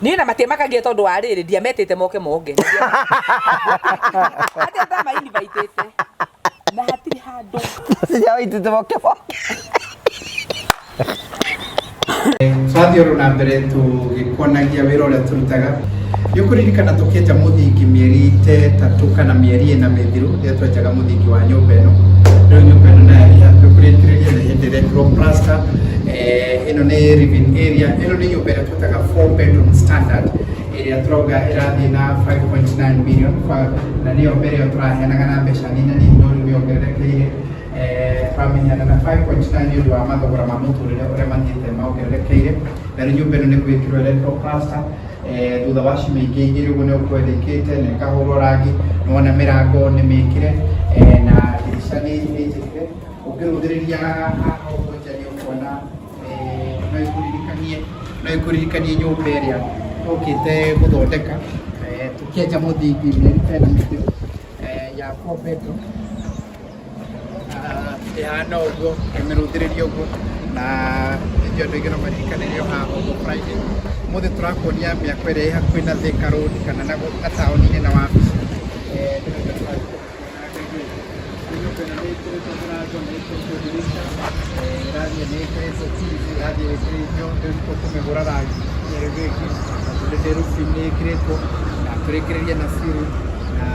niĩ na matiamakagia tondũ wa rĩrĩ ndiametĩte moke monge atĩ ndama invite na hatirĩ handũ
ndiawaitĩte moke
Twathi na mbere tũgĩkonagia wĩra ũrĩa tũrutaga nĩ ũkũririkana tũkĩenja mũthingi mĩeri 3 kana mĩeri 4 mĩthiru rĩrĩa twenjaga mũthingi wa nyũmba ĩno rĩu nyũmba ĩno nayo tũkũrĩkĩrĩria na hĩndĩ ĩrĩa tũro plaster ĩno nĩ living area ĩno nĩ nyũmba ĩrĩa twĩtaga 4 bedroom standard ĩrĩa tũrauga ĩrathiĩ na 5.9 million na nĩyo mbere ĩyo tũraheanaga na mbeca nini no rĩu nĩongererekeire twamenyana na 5.9 nĩ ũndũ wa mathogora ma mũtũrĩre ũrĩa mathiĩte maongererekeire na rĩu nyũmba ĩno nĩ gwĩkĩrwo electro plaster thutha wa ciumia ingĩ igĩrĩ ũguo nĩ ũkwendekĩte na ĩkahũrwo rangi nĩwona mĩrango nĩ mĩkĩre na ndirica nĩ njĩkĩre ũngĩrũthĩrĩria haha ũguo nja nĩ ũkuona no ĩkũririkanie nyũmba ĩrĩa tũkĩte gũthondeka tũkĩenja mũthingi mĩeri 10 mĩthiru ya 4 bedroom ihana ũguo ĩmĩrũthĩrĩria ũguo na nĩkĩo andũ aingĩ no maririkanĩrio haha ũguo Friday mũthĩ tũrakuonia mĩako ĩrĩa ĩ hakuhĩ na Thika Road kana na taũni-inĩ na wabici irathiĩ nĩ ĩkĩrĩtwo TV irathiĩ ĩkĩrĩtwo rĩu nĩkuo kũmĩgũra rangi rĩu rĩngĩ rĩndĩ rũfi nĩ ĩkĩrĩtwo na tũrĩkĩrĩrie na ceiling na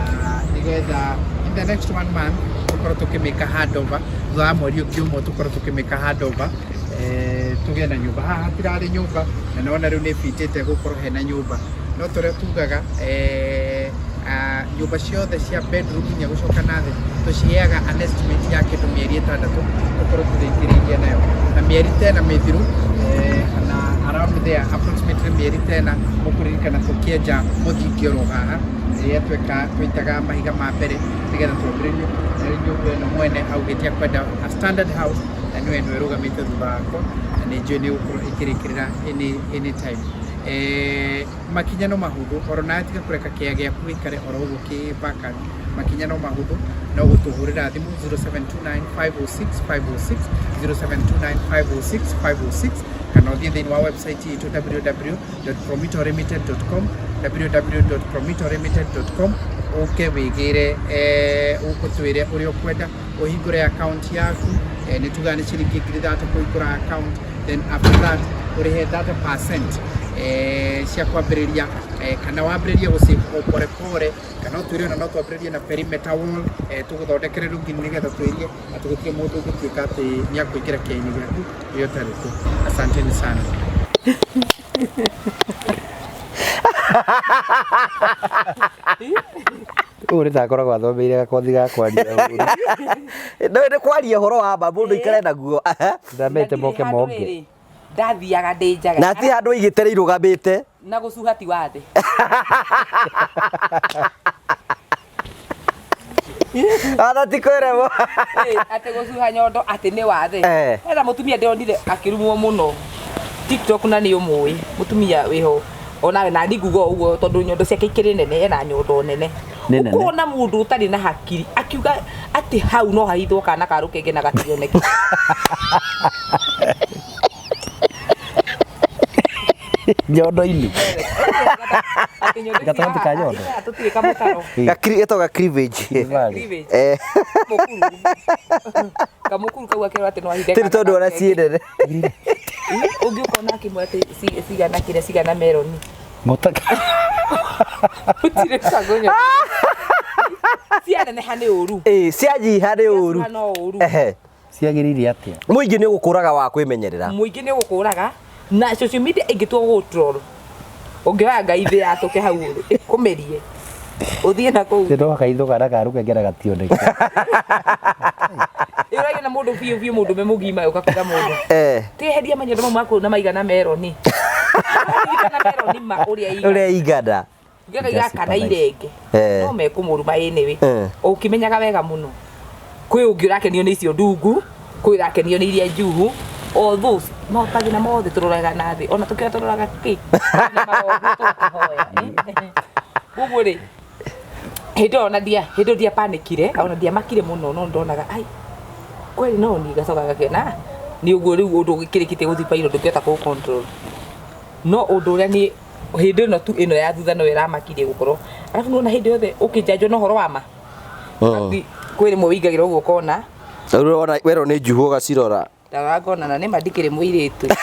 nĩgetha in the next 1 month tukorwo tukimeka handover thutha wa mweri ũngĩ ũmwe tukorwo tukimeka handover tugĩe na nyũmba haha hatirarĩ nyũmba na nĩwona rĩu nĩ bitĩte gũkorwo hena nyũmba no tũrĩa tugaga nyũmba ciothe cia bedroom nginya gũcoka na thĩ tũciheaga an estimate ya kĩndũ mĩeri 6 tũkorwo tũrĩkĩrĩirie nayo na mĩeri 10 mĩthiru kana around there approximately mĩeri 10 mũkũririkana tũkĩenja mũthingi oro haha rĩrĩa twĩtaga mahiga ma mbere nĩgetha twambĩrĩrie na rĩu nyũmba ĩno mwene augĩte akwenda a standard house na nĩwe nĩwe rũgamĩte thutha wakwa na nĩ njũĩ nĩ gũkorwo ĩkĩrĩkĩrĩra anytime. Makinya no mahũthũ oro nawe tiga kũreka kĩaya gĩaku gĩikare oro ũguo kĩ vacant. Makinya no mahũthũ no gũtũhũrĩra thimũ 0729506506 0729506506 kana ũthiĩ thĩinĩ wa website itũ www.promitounlimited.com www.promitounlimited.com ũke wĩgĩre ũgũtwĩre ũrĩa ũkwenda ũhingũre account yaku nĩ tugaga nĩ ciringi 3000 kũhingũra account, then after that ũrĩhe 30% cia kwambĩrĩria kana wambĩrĩrie gũsave pore pore kana ũtwĩre ona no twambĩrĩrie na perimeter wall tũgũthondekere rũgiri nĩgetha twĩrie atĩ gũtirĩ mũndũ ũngĩtuĩka atĩ nĩ akũingĩra kĩainĩ gĩaku rĩrĩa ũtarĩ kuo. Asanteni sana.
Uri takoragwo athomeire gakothi ga kwaria ũru.
Nĩ kwaria ũhoro wa mba mũndũ ikare naguo.
Ndamete moke monge.
Ndathiaga ndĩ njaga.
Na ti handũ igĩtere irũgamĩte.
Na gũcuha ti wathe.
Ana ti kwĩrwo.
Atĩ gũcuha nyondo atĩ nĩ wathe. Hena mũtumia ndĩronire akĩrumwo mũno TikTok na nĩ ũmũĩ mũtumia wĩho onawe na ndigugo ũguo tondũ nyondo ciake ikĩrĩ nene ena nyondo nene. Ũkona mũndũ ũtarĩ na hakiri akiuga atĩ hau no hahithwo kana ka rũkenge na gationeke.
Nyondo-inĩ. Gatagatĩ ka nyondo.
Tũtirĩ kamũtaro.
Ĩtagwo cleavage.
Kamũkuru kau akĩrwo atĩ no ahithe.
Tĩri tondũ ona ciĩnene.
Ũngĩũkona akĩmwĩra atĩ cigana kĩrĩa cigana meroni.
Mũtaka.
Ũtirĩ kagonyo. Cianeneha nĩ ũru.
Cianyiha nĩ ũru.
No ũru.
Ciagĩrĩire atĩa?
Mũingĩ nĩ ũgũkũraga wa kwĩmenyerera.
Mũingĩ nĩ ũgũkũraga na social media ĩngĩtua gũtroll. Ũngĩoya ngai thĩ yatũke hau ĩkũmerie. Ũthiĩ na kũu.
Tendo kaitho kana ka rũkenge na gationeke.
Ĩragĩa na mũndũ biũ mũndũ me mũgima ũkakwĩra mũndũ. Tĩheria manyondo maku na maigana meroni.
Ũrĩa igana.
Ngĩga kana irenge. No mekũmũruma anyway. Ũkĩmenyaga wega mũno. Kwĩ ũngĩ ũrakenio nĩ icio ndungu, kwĩ ũrakenio nĩ iria njuhu. All those no pagina mothe tũroraga na thĩ ona tũkĩra tũroraga kĩ. Ũguo rĩ hĩndĩ ndia panikire ona ndia makire mũno no ndonaga ai kweli no ni gacoka gakena ni ũguo rĩu ũndũ ũgĩkĩrĩkĩte gũthiĩ pairo ndũkĩhota kũ control no ũndũ ũrĩa ni hĩndĩ ĩno tu ĩno ya thutha no ĩramakirie gũkorwo arabu nona hĩndĩ yothe ũkĩnjanjwo no horo wa ma kwĩ rĩmwe wĩingagĩra ũguo kona
ona werwo nĩ njuhu ũgacirora
ndagakona na nĩ mandikĩre mũirĩtu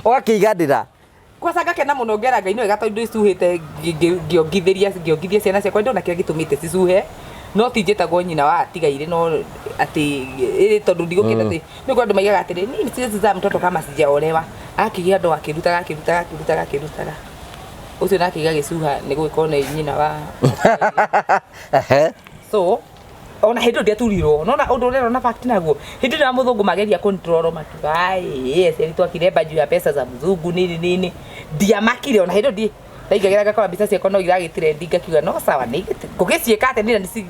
ũgakĩiganĩra
Kwa gakena mũno ngera ngai no ĩgatondũ icuhĩte ngĩongithĩria ciana ciakwa ndona kĩrĩa gĩtũmĩte cicuhe no tinjĩtagwo nyina wa atigaire no atĩ tondũ ndigũkĩenda atĩ nĩ kwa andũ maigaga atĩrĩ nini sisi mtoto kama sijaolewa akĩgĩa andũ akĩrutaga ũcio nake gagĩcuha nĩ gũgĩkorwo nĩ nyina wa so ona hĩndĩ ndiaturirwo nona ũndũ ũrĩa na fact naguo hĩndĩ na mũthũngũ mageria control matuga ai yes twakire baju ya pesa za mzungu nini ndiamakire ona hĩndĩ ndaigagĩra gakora mbica ciakwa no iragĩtire ngakiuga no sawa nĩ gũgĩciĩka atĩ nĩ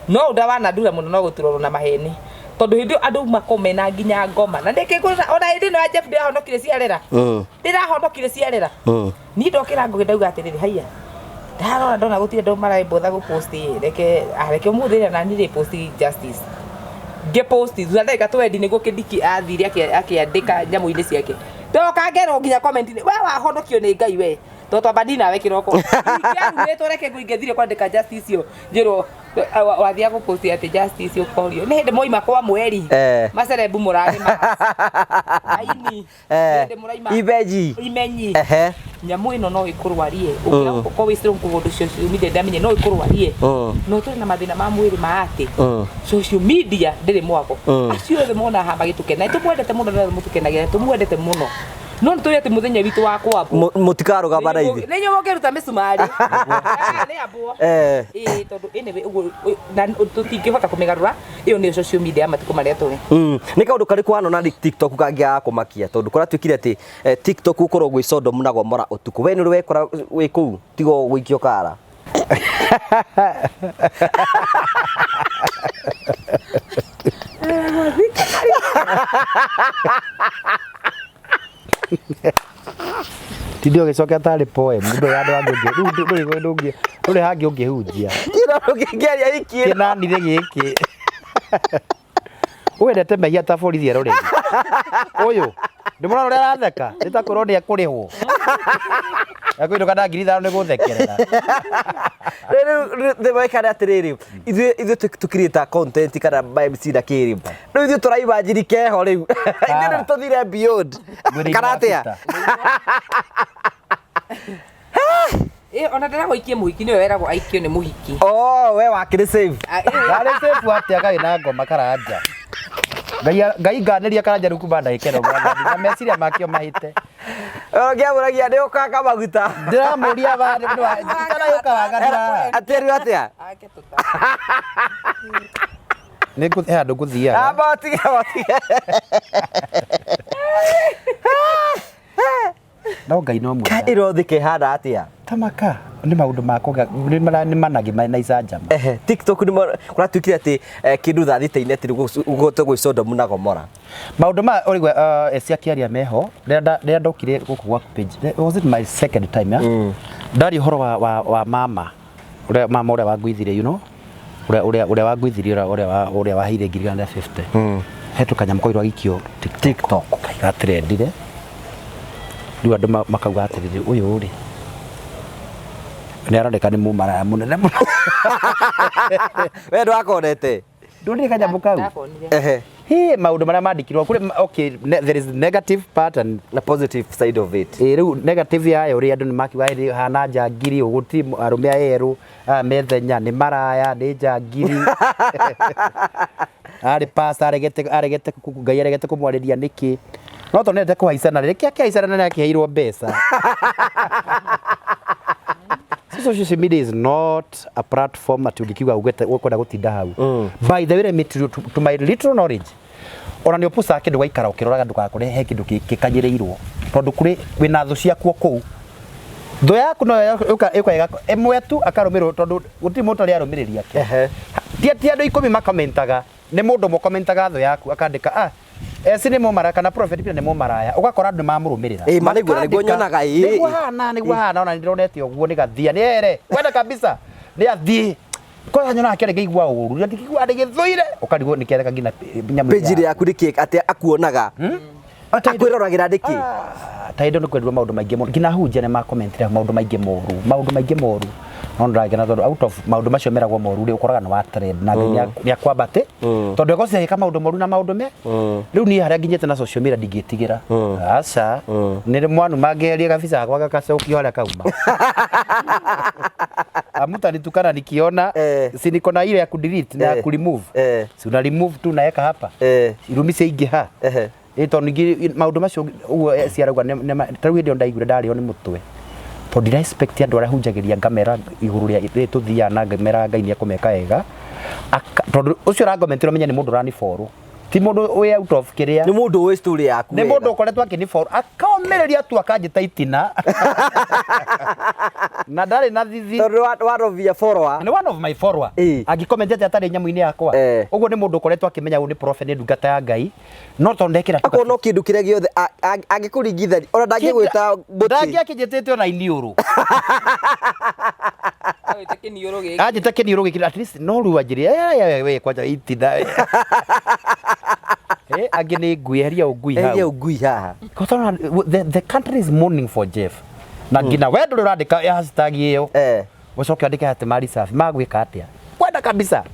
no ndawana ndura mũno no gũturwo na maheni tondũ hĩndĩ andũ makomena nginya ngoma na ndĩkĩgũra ona hĩndĩ no Jeff ndĩrahonokire ciarera ndĩrahonokire ciarera ni ndokĩra ngũgĩndauga atĩrĩrĩ haiya ndona gũtirĩ andũ maraibotha gũposti reke mũthĩra na nĩ post justice ngĩposti thutha ndagĩka 20 nĩguo kĩndiki athire akĩandĩka nyamũ-inĩ ciake ndoka ngerwo nginya comment-inĩ we wahonokio nĩ Ngai we twambani nawe kĩroko ingĩarumĩtwo reke ingĩthire kwandĩka justice io njĩrwo wathiĩ gũposti atĩ justice ũkorio nĩ hĩndĩ moima kwa mweri macerebu mũrarĩ aini hĩndĩ mũraima imenyi nyamũ ĩno no ĩkũrwarie ũngĩkorwo wĩ strong kũgũndũ social media ndamenye no ĩkũrwarie no tũrĩ na mathĩna ma mwĩrĩ ma atĩ social media ndĩrĩ mwako acio othe mona haha magĩtũkena tũmwendete mũno na mũtũkenagĩra tũmwendete mũno no nĩtũĩ atĩ mũthenya witũ wa kwambo
mũtikarũgama raithi
nĩ nyuo mũkĩruta mĩcumarĩ nĩ ambwo tondũ anyway ũguo na tũtingĩhota kũmĩgarũra ĩyo nĩ social media matukũ marĩa tũrĩ
nĩ kaũndũ karĩkũ wano na TikTok kangĩaga kũmakia tondũ kũratuĩkire atĩ TikTok gũkorwo gwĩ Sodom na Gomora ũtukũ we nĩ ũrĩ wekora wĩ kũu tigo gũikio kara
Tidio gicoka tari poem ndu ya ndu nduri hangi ungihunjia
kira rukingeria iki
kinanire giki wendete mehia ta borithi erore uyu ndimurona uria aratheka nitakorwo ni akurihwo akwinduka na ngiri ithano ni guthekerera
riu maikare atiriri ithuĩ tukirita content kana MC na kiri riu ithuĩ turaiba njiri keho riu ithuĩ tuthire beyond kana atia
ona ndĩragwo ikie mũhiki nĩwe weragwo aikio nĩ mũhiki
we wakĩrĩ save
arĩ save atia gai na ngoma karanja ngai nganĩria karanja rĩu kuma ndagĩkeno mwathani na meciria makĩo mahĩte
ngĩamũragia nĩ ũkanga maguta
ndĩramũria kana yũkawaga
atĩrĩ atia
nĩ handũ ngũthiaga
batige
no ngai no mwega
irothike hana atia
tamaka nĩ maũndũ makwa nĩ managi na icanjama
TikTok nĩ kũratuĩkire atĩ kĩndũ tha thita-inĩ gũgote gwĩ Sodom na Gomora
maũndũ ma ũrigwe Essy akĩaria meho rĩrĩa ndokire gũkũ gwaku page was it my second time ndari ũhoro wa mama ũrĩa wangũithire you know ũrĩa wangũithirie ũrĩa waheire 150 hetũ kanyamũ koirwo gikio TikTok gatrendire rĩu andũ makauga atĩrĩrĩ ũyũ rĩ nĩ aroneka nĩ mũmaraya mũnene mũno
we ndwakonete
ndonire kanyamũ kau maũndũ marĩa mandĩkirwo kũrĩ okay there is negative part and
the positive side of it
rĩu negative yayo ũrĩa andũ nĩ makiuga hana njangiri ũgũti arũme erũ methenya nĩ maraya nĩ njangiri arĩ pastor aregete Ngai aregete kũmwarĩria nĩkĩ no tonete kũhaicana rĩrĩa kĩhaicana nĩ akĩheirwo mbeca social media is not a platform at ũngĩkiuga ũkwenda gũtinda hau by the way let me to my little knowledge ona nĩ ũpuca kĩndũ gaikara ũkĩroraga ndũgakore he kĩndũ gĩkanyĩrĩirwo tondũ kũrĩ wĩna thũ ciaku kũu thũ yaku no ĩkwega ĩmwe tu akarũmĩrwo tondũ gũtirĩ mũndũ arĩ arũmĩrĩria ti andũ 10 makomentaga nĩ mũndũ mũkomentaga thũ yaku akandĩka Essy nĩ mũmaraya kana prophet pia nĩ mũmaraya ũgakora andũ mamũrũmĩrĩra
marĩgwo nĩguo nyonaga
nĩguo hana ona nĩndĩronete ũguo nĩ gathia nĩ ere kwenda kabisa nĩ athiĩ kwa nyonaga kĩrĩa ngĩigua ũru ndĩkigua ndĩgĩthũire ũkarigwo nĩkĩreka nginya
page ya kũrĩkĩ atĩ akuonaga akwĩroragĩra ndĩkĩ
taĩndo nĩ kwendirwo maũndũ maingĩ mũno nginya hunjia nĩ makomentire maũndũ maingĩ moru no ndagena tondũ out of maũndũ macio meragwo moru rĩ ũkoraga nĩ wa trend na nĩ akwambate tondũ eko ciĩka maũndũ moru na maũndũ me rĩu niĩ harĩa nginyĩte na social media ndingĩtigĩra aca nĩ mwanũ mangĩeria kabisa akwa gakacokio harĩa kauma amutanitukana nikiona si niko na ile ya kudelete na ya kuremove si una remove tu naweka hapa irumise ingĩha ĩto ningĩ maũndũ macio ũguo Essy arauga tarĩu hĩndĩ ĩyo ndaiguire ndarĩo nĩ mũtwe tondũ ndirespect andũ arĩa hunjagĩria ngamera igũrũ rĩa tũthiaga na ngamera Ngai nĩ ekũmeka wega tondũ ũcio ũrangomenterwo menye nĩ mũndũ ũraniborwo ti mũndũ ũyũ out of kĩrĩa
nĩ mũndũ ũĩ story yaku
nĩ mũndũ ũkoretwo akĩniborwo akaũmĩrĩria tu akanjĩta itina na ndarĩ na thithi
tondũ one of your follower
nĩ one of my follower angĩkomentete atarĩ nyamũ-inĩ yakwa ũguo nĩ mũndũ ũkoretwo akĩmenya ũyũ nĩ prophet nĩ ndungata ya Ngai no tondũ ndekĩra
akorwo no kĩndũ kĩrĩa gĩothe angĩkũringithania ona ndangĩgwĩta mbũti
ndangĩakĩnjĩtĩte ona iniũrũ anjĩte kĩniũrũ gĩkĩra at least no rĩu anjĩrĩ we kwanja itina angĩ nĩ ngui heria ũngui haha the country is mourning for Jeff na ngina we ndũrĩ ũrandĩka hashtag ĩyo ũcoke andĩke atĩ mari safi magwĩka atĩa kwenda kabisa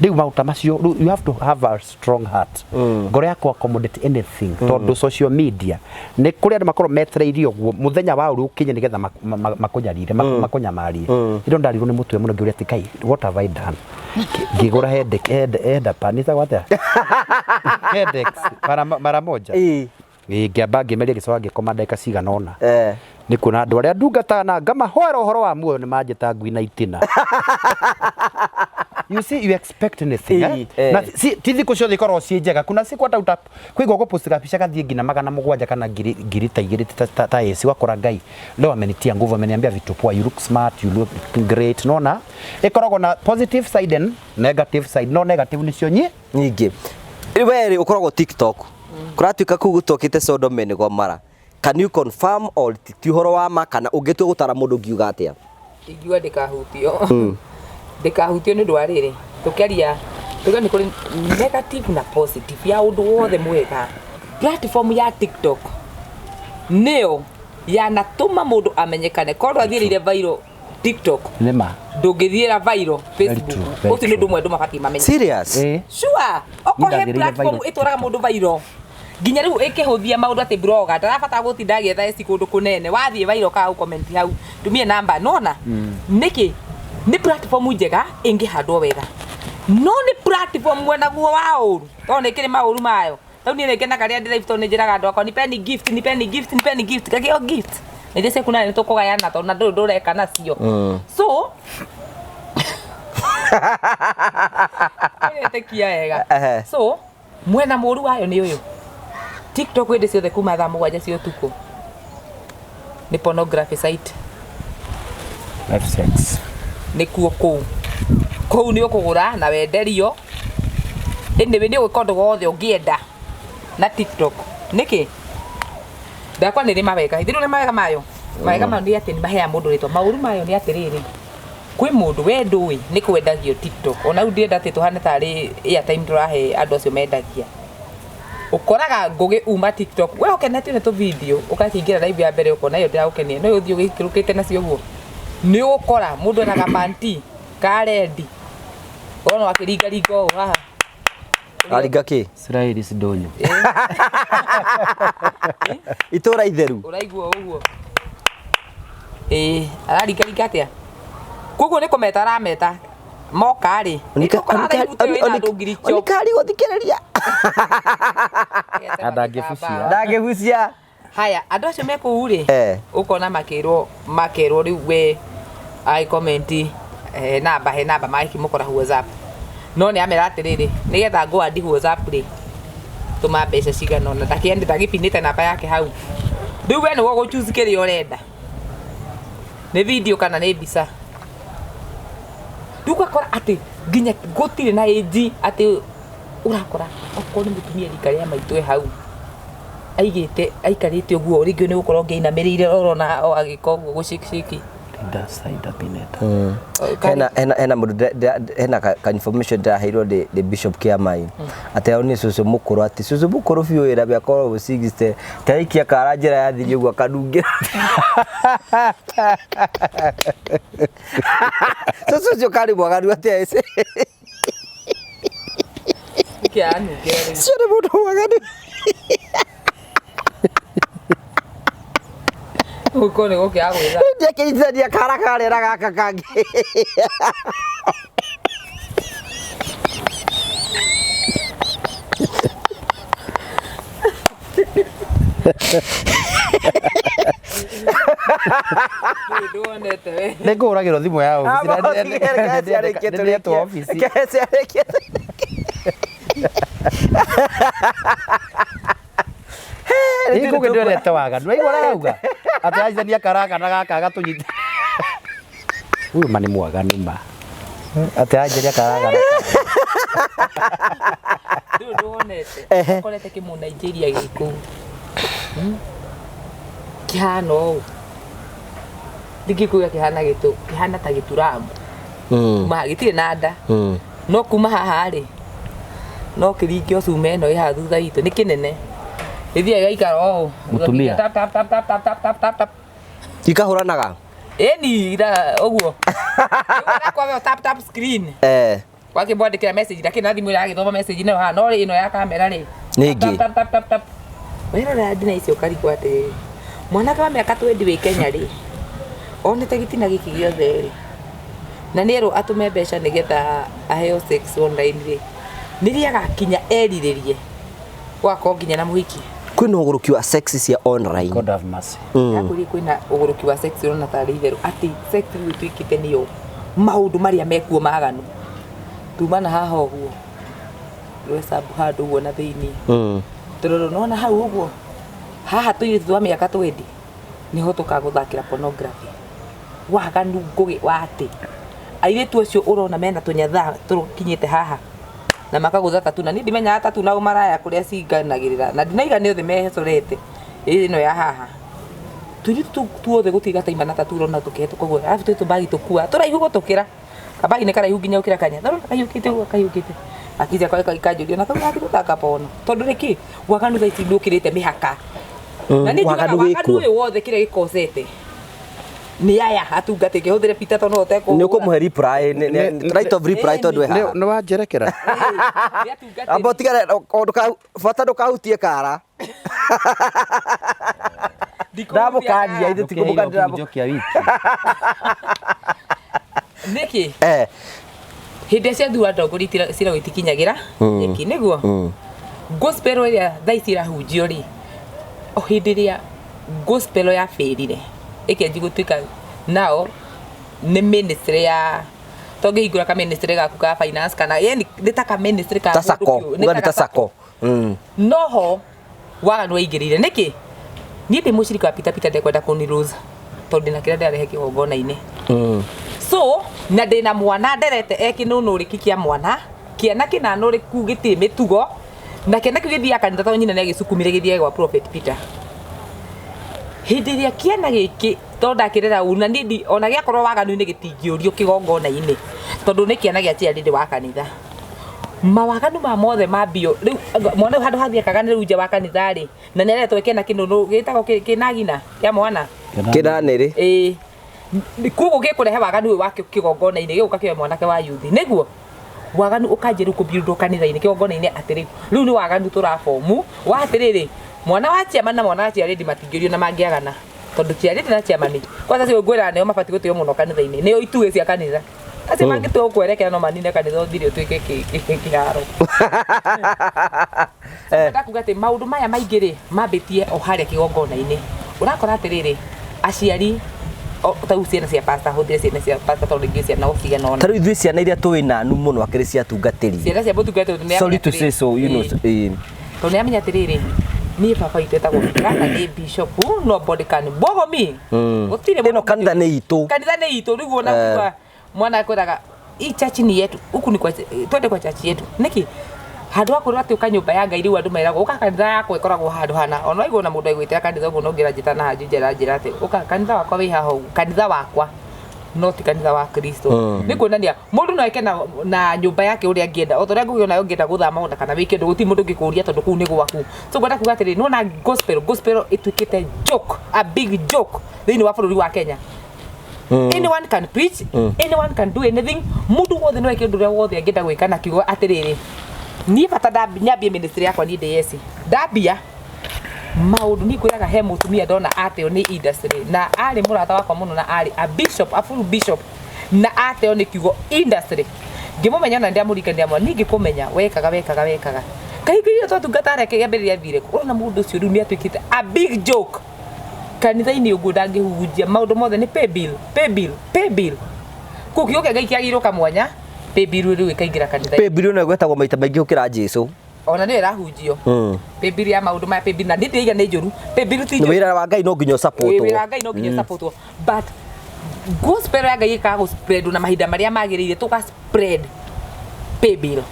rĩu maũndũ macio you have to have a strong heart ngoro yakwa accommodate anything tondũ social media nĩ kũrĩ andũ makorwo metereirio ũguo mũthenya wa ũrĩa ũkinye nĩgetha makũnyarire makũnyamarie indo ndarirwo nĩ mũtwe mũno ngĩũria atĩ Kai what have I done ngĩgũra headapa nĩtagwo atĩa headex mara moja ngĩamba ngĩmeria gĩcoka ngĩkoma ndagĩka cigana ũna nĩ kuona andũ arĩa ndungataga na ngamahoera ũhoro wa muoyo nĩ manjĩta ngui na itina you see you expect anything na si tithiko ciothe ikorwo ci njega kuna siku hata uta kwigo go post kapisha kathie ngina 700 kana ngiri ta igiri ta Essy wakora ngai leo amenitia nguvu ameniambia vitu poa you look smart you look great nona ikoragwo na positive side and negative side no negative ni cio nyingi
wewe ukoragwo TikTok kuratuika kugutokite sodomene kwa mara can you confirm or ti horo wa ma kana ungitu gutara mundu ngiuga atia
ingiwa ndikahutio ni ndwarire tukiaria tuga ni kuri negative na positive ya undu wothe mwega platform ya TikTok neo yanatuma mundu amenyekane korwo athirire viral TikTok
nema
ndungithiira viral Facebook uti ni ndumwe ndumabati mamenye
serious
sure okohe platform itwaraga mundu viral ginya riu ikihuthia maundu ati blogger ndarabata gutinda gietha Essy kundu kunene wathie viral ka au comment hau tumie namba nona niki ni platform njega ingihandwo wega no ni platform mwena guo wa uru to ni kiri mauru mayo tau ni ngena karia ndirive to ni njiraga andu akwa nipeni gift kagio gift ni dese kuna ni tukugayana to na ndureka nacio so tekia ega so mwena muru wayo ni uyu TikTok wende ciothe kuma thaa 7 cia utuku ni pornography site
life sex
ni kuo kou ni ukugura na wenderio ende we ni ukondo gothe ungienda na TikTok niki ndakwa ni mawega ithiru ni mawega mayo mawega ma ni ati ni mahea mundu ritwa mauru mayo ni atiriri kwi mundu we ndui ni kwendagio TikTok ona undienda ati tuhane tari airtime turahe andu acio mendagia ukoraga ngugi uma TikTok we ukenetio ne to video ukakingira live ya mbere ukona yo ndia ukenie no uthio gikirukite nacio guo ni ukora mundu na gapanti karendi ono akiringa ringo haha
aringa ki
Israeli sidonyo
itura itheru
uraigua uguo araringa ringa atia koguo ni kumeta rameta mokari
onikari guthikiriria ndagibucia
haya andu acio meku ri ukona makirwo riu we ai comment namba he namba maiki mukora WhatsApp no ni amera atiriri nigetha ngo andi WhatsApp ri tuma mbeca cigana na ndakiende ndagipinite namba yake hau riu we ni wo choose kiri urenda ni video kana ni mbica ndukakora ati ginya gutire na age ati urakora okoni mutumia rikaria maitwe hau aigite aikarite uguo ringi ni gukorwo ngeinamirire orona o agikongo gushikishiki
ndasaida pineta
hena mundu hena ka information ndaheirwo the bishop Kiamai ati oni susu mukuru ati susu mukuru biu ira bya korwo 60 taikia karanjira yathirie gwa kadungira susu kari mwagaru ati Essy
kianu
sio mundu mwagaru
ukone goke agwira
ndekiritania karakarera gaka kangi
Nĩngũragĩrwo thimũ ya ofisi Nĩngũgĩ ndĩrete waganu waigua arauga atĩ aicania karaka na gaka gatũnyite huyu ma nĩ mwaganu ma atĩ aicania karaka
nduonete ukorete kimu Nigeria giku kihano ndingikuga kihana ta gituramu ma gitire nanda no kuma haha ri no kiringio cume no iha thutha itu ni kinene ithia gaikara o
mutumia
tap
ikahuranaga
eni ira oguo kwa tap screen kwake mwandikira message lakini nathi mwira agithoma message no ha no ri ino ya kamera ri
ningi
tap wera na ndina icio kariku ati mwana kama miaka 20 wi Kenya ri onete gitina giki giothe ri na nero atume mbeca nigetha aheo sex online ri niria gakinya eriririe gwako nginya na muhiki
kwina uguruki wa sex cia online
God have mercy
yakuri kwina uguruki wa sex ona tari itheru ati sex witu ikite niyo maundu maria mekuo maganu tumana haha ũguo rwecabu handũ ũguo na thĩinĩ tondũ nona hau ũguo haha tũirĩtu twa mĩaka 20 nĩho tũkagũthakĩra pornography waganu ngũgĩ wa atĩ airĩtu acio ũrona mena tũnyatha tũkinyĩte haha na makagũtha tatu na niĩ ndimenyaga tatu na ũmaraya kũrĩa cinganagĩrĩra na ndinaiga nĩ othe mehecorete ĩno ya haha tũirĩtu tuothe gũtiga taima na tatu ũrona tũkĩhetũka ũguo arabu twĩ tũmbagi tũkua tũraihu gũtũkĩra kabagi nĩ karaihu nginya ũkĩra kanya thorona kahiũkĩte ũguo kahiũkĩte akija kwa kanjũrio na kauga gũthaka pono tondũ nĩkĩ waganu thaa ici ndũkĩrĩte mĩhaka na nĩ waganu ũyũ wothe kĩrĩa gĩkosete nĩ aya atungate kĩhũthĩre Peter tondũ ũtekũhũra
nĩ ũkũmũhe reply right of reply tondũ haha
nĩ wanjerekera
amba tigare bata ndũkahutie kara ndamũkania ithe tikũmũkania
nĩkĩ hĩndĩ cia thua ndongori cira gwĩtikinyagĩra nyeki nĩguo gospel ĩrĩa thaa ici irahunjio rĩ o hĩndĩ ĩrĩa gospel ya fĩrire ĩkĩanji gũtuĩka nao nĩ ministry ya tongĩhingũra ka ministry gaku ka finance kana yani nĩ ta ka ministry ka
ta sako
noho waganu waingĩrĩire nĩkĩ niĩ ndĩ mũcirika wa Peter ndekwenda kũnirũza tondũ ndĩna kĩrĩa ndĩrarehe kĩgongona-inĩ so na ndĩna mwana nderete ekinũnũrĩki kĩa mwana kĩana kĩnanũrĩku gĩtirĩ mĩtugo na kĩana kĩu gĩthiaga kanitha tondũ nyina nĩagĩcukumire gĩthiaga gwa prophet Peter hĩndĩ ĩrĩa kĩana gĩkĩ tondũ ndakĩrera ũna niĩ ona gĩakorwo waganu-inĩ gĩtingĩũrio kĩgongona-inĩ tondũ nĩ kĩana gĩa ciarĩndĩ wa kanitha mawaganu ma mothe mambio rĩu mwana ũyũ handũ hathiĩkaga nĩ rĩu nja wa kanitha rĩ na nĩ aretwo kĩana kĩnũnũ gĩtagwo kĩnagina kĩa mwana
kĩnanĩrĩ
koguo gĩkũrehe waganu ũyũ wake kĩgongona-inĩ gĩgũka kĩoe mwanake wa yuthi nĩguo waganu ũkanjĩrĩu kũbiũndwo kanitha-inĩ kĩgongona-inĩ atĩrĩu rĩu nĩ waganu tũrabomu wa atĩrĩrĩ mwana wa ciama na mwana wa ciarĩndĩ matingĩũrio na mangĩagana tondũ ciarĩndĩ na ciama nĩ kwanza cio ngwĩra nĩo mabatiĩ gũtĩo mũno kanitha-inĩ nĩo itugĩ cia kanitha acio mangĩtua gũkwerekera no manine kanitha ũthire ũtuĩke kĩharo ndakuga atĩ maũndũ maya maingĩ rĩ mambĩtie o harĩa kĩgongona-inĩ ũrakora atĩrĩrĩ aciari tau ciana cia pastor hũthĩre ciana cia pastor tondũ ingĩ ciana ũcigana ona
tarĩu ithuĩ ciana iria tũĩ nanu mũno akĩrĩ cia tungatĩri
ciana cia mũtungatĩri
sorry to say so you know
tondũ nĩamenya atĩrĩrĩ niĩ baba itũ etagwo gaka nĩ bishop nobody can bogo me gũtirĩ
ĩno kanitha nĩ itũ
rĩu ona mwana akwĩraga hii church ni yetu huku ni kwa twende kwa church yetu nĩkĩ handũ akorwo atĩ ũka nyũmba ya Ngai rĩu andũ meragwo ũka kanitha yakwa ĩkoragwo handũ hana ona waigua na mũndũ aigwĩtĩra kanitha ũguo no ngĩranjĩta na hanju njĩra atĩ ũka kanitha wakwa wĩ haha ũguo kanitha wakwa no ti kanitha wa Kristo nĩ kuonania mũndũ no eke na nyũmba yake ũrĩa angĩenda o ũrĩa ngũgĩ onayo ngĩenda gũthama ona kana wĩke ũndũ gũtirĩ mũndũ ũngĩkũria tondũ kũu nĩ gwaku so ngwenda kuga atĩrĩrĩ nĩwona gospel ĩtuĩkĩte joke a big joke thĩinĩ wa bũrũri wa Kenya. Anyone can preach, anyone can do anything. Mundu wothe no eke ũndũ ũrĩa wothe angĩenda gwĩka na kiugo atĩrĩrĩ niĩ bata nyambie ministry yakwa niĩ ndĩ Essy ndambia maũndũ niĩ kwĩraga he mũtumia ndona ateo nĩ industry na arĩ mũrata wakwa mũno na arĩ a bishop a full bishop na ateo nĩ kiugo industry ngĩmũmenya na ndĩamũrikania mwana niĩ ngĩkũmenya wekaga kaingĩ twatungata reke gĩambĩrĩria thire kũrona mũndũ ũcio rĩu nĩ atuĩkĩte a big joke kanitha-inĩ ũguo ndangĩhunjia maũndũ mothe nĩ pay bill kũu kiugo kĩa Ngai kĩagĩrĩirwo kamwanya pay bill rĩu ĩkaingĩra kanitha-inĩ
pay bill no ĩgwetagwo maita maingĩ gũkĩra Jesũ
ona nĩ ĩrahunjio pay bill ya maũndũ maya pay bill na ndĩiga nĩ njũru pay bill ti njũru
wĩra wa Ngai no nginya ũsapotwo
wĩra wa Ngai no nginya ũsapotwo but gospel ya Ngai ĩkaga gũ-spread na mahinda marĩa magĩrĩire tũka spread pay bill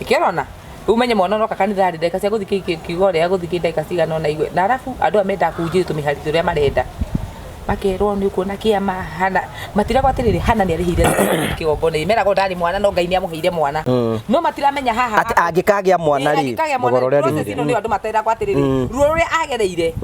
ĩkĩrona rĩu menye mwana no kanitha rĩ ndagĩka cia gũthikĩ kiugo rĩa gũthikĩ ndagĩka cigana ona igwe na arabu andũ a menda kũnjĩrĩ tũmĩhari tũrĩa marenda makerwo nĩ kuona kĩama hana matiragwo atĩrĩrĩ hana nĩ arĩhire kĩgongona meragwo ndarĩ mwana no Ngai nĩ amũheire mwana no matiramenya haha
atĩ angĩkagĩa mwana rĩ
mũgoro ũrĩa arĩhire nĩ andũ materagwo atĩrĩrĩ ruo rũrĩa agereire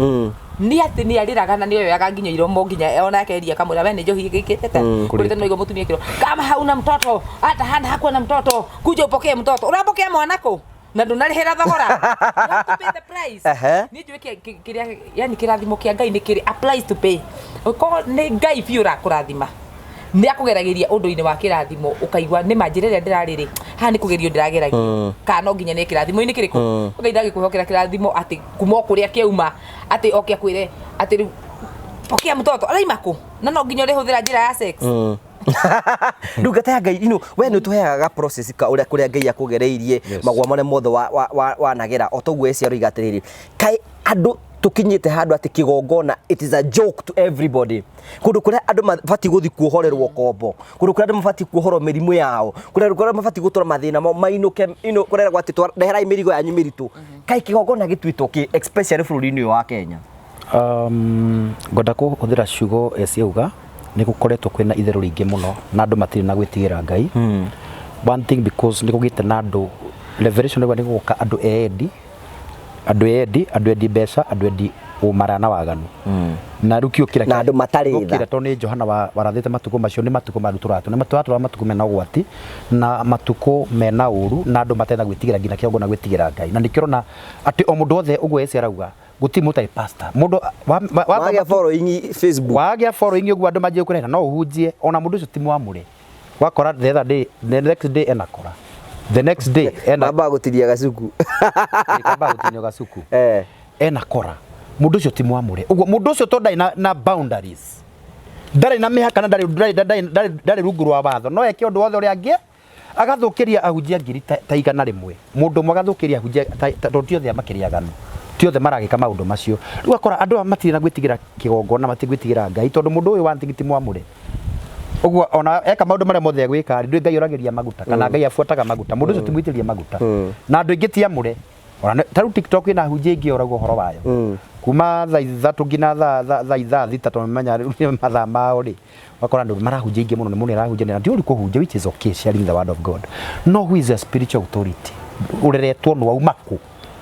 nĩ atĩ nĩ arĩraga na nĩ oyaga nginya iromo nginya ona akeria kamwĩra we nĩ njohi gĩkĩtete kũrĩte no igwa mũtumia kĩro kama hauna mtoto hata hana hakuwa na mtoto kuja upokee mtoto urapokea mwana kũ na ndunarĩhĩra thogora you have to pay the price nĩ njũĩ kĩrĩa yani kĩrathimo kĩa Ngai nĩ kĩrĩ applies to pay ũkorwo nĩ Ngai biũ ũrakũrathima nĩ akũgeragĩria ũndũ-inĩ wa kĩrathimo ũkaigua nĩ manjĩra ĩrĩa ndĩrarĩrĩ haha nĩ kũgerio ndĩrageragia kana no nginya nĩ kĩrathimo-inĩ kĩrĩkũ Ngai ndagĩkwĩhokera kĩrathimo atĩ kuma kũrĩa kĩauma atĩ oke akwĩre atĩ rĩu pokea mtoto araima kũ na no nginya ũrĩhũthĩra njĩra ya sex
ndungata ya Ngai we nä tå heaga process ka å rä a kå rä a Ngai akågereirie magua marä mothe wanagera o toguo Essy aroiga atä rä rä kaä andå tukinyite handu ati kigongona it is a joke to everybody kundu kuria andu mabati guthi kuohorerwo kombo kundu kuria andu mabati kuohorwo mirimu yao kundu kuria mabati gutora mathina mainuke kuria gwati ndeherai mirigo yanyu miritu kai kigongona gitwitwo ki especially bururi-ini wa Kenya
ngoda kuhuthira ciugo Essy auga ni gukoretwo kwina itheru ringi muno na andu matiri na gwitigira Ngai one thing because ni kugite na andu revelation ni guka andu andu endi mbeca andu endi umara na waganu na rukio kira
na andu matari tha
kira to ni Johana warathite matuko macio ni matuko maruturatu ni matuko mena ugwati na matuko mena uru na andu matena gwitigira ngina kiongo na gwitigira Ngai na ndikirona ati o mundu othe ugwe Essy arauga guti mutai pastor mundu
wagia following Facebook
wagia following ugwa andu maje kurena no uhunjie ona mundu ucio ti mwamure wakora the next day enakora the next day
baba gutiria gacuku
baba gutiria gacuku enakora mundu ucio ti mwamure ugwo mundu ucio to ndai na boundaries ndari na mihaka na ndari rungu rwa watho no eke undu wothe uri angie agathukiria ahunjia ngiri ta igana rimwe mundu mwe agathukiria ahunjia tiothe makiriaganu tiothe maragika maundu macio riu akora andu matire na gwitigira kigongona matigwitigira Ngai tondu mundu uyu wantingi ti mwamure ugwo ona eka maundu maria mothe gwika ndu Ngai urageria maguta kana Ngai afuataga maguta mundu ucio timwitiria maguta na andu ingi ti amure ona taru TikTok ina hunjia ingi orago horo wayo kuma thaa ithatu ngina thaa thita to menya mathaa mao ri wakora andu marahunjia ingi muno ni muno arahunjia na ndi uri kuhunjia which is okay sharing the word of God no who is a spiritual authority ureretwo no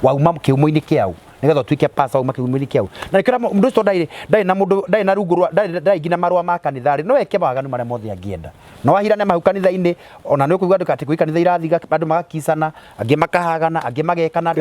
wauma kiumo-ini kiau nigetha twike pastor uma kiumo-ini kiau na nikira mundu ucio ndai na mundu ndai na rungu ndai ngina marua ma kanithari no eke baganu maria mothe angienda no wahirane mahu kanitha-ini ona ni kuigwa ndukati kwi kanitha irathiga andu magakisana angi makahagana angi magekana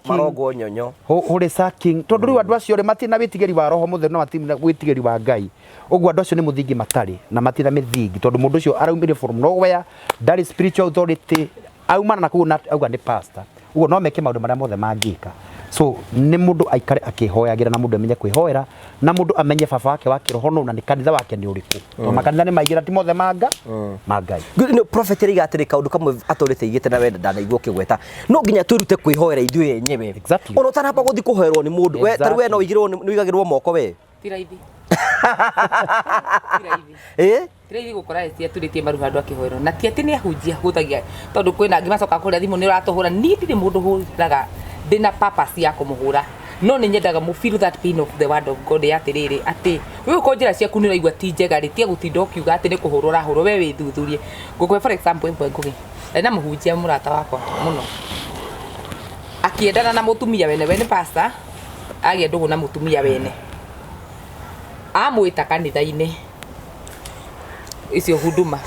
marongo nyonyo
huri saking tondu riu andu acio ri matina witigiri wa roho muthe no matina witigiri wa Ngai ugwo andu acio ni muthingi matari na matina mithingi tondu mundu ucio araumire from nowhere ndari spiritual authority aumana na kuuna auga ni pastor ugwo no meke maundu maria mothe mangika so ni mundu aikare akihoyagira na mundu amenye kwihoera na mundu amenye baba wake wa kiroho no na ni kanitha wake ni uriku to makanitha ni maigira ti mothe manga mangai
no prophet riga atiri kaundu kamwe atorite igite na wenda ndanaigwo kigweta no nginya turute kwihoera ithuĩ enyewe ono tanamba guthi kuhoerwo ni mundu we taru we no igirwo ni igagirwo moko we
tiraithi tiraithi gukora Essy aturitie maru handu akihoerwo na ti ati ni ahunjia huthagia tondu kwina angi macoka kuria thimu ni uratohura ni ndire mundu huraga ndina purpose ya kumuhura no ni nyendaga mu feel that pain of the word of God atiriri ati we uko njira ciaku ni raigua ti njega ri tia gutinda ukiuga ati ni kuhurwo rahurwo we withuthurie ngukwe for example imwe ngugi na muhunjia murata wakwa muno akiendana na mutumia wene pastor agia ndugu na mutumia wene amwita kanitha-ini icio huduma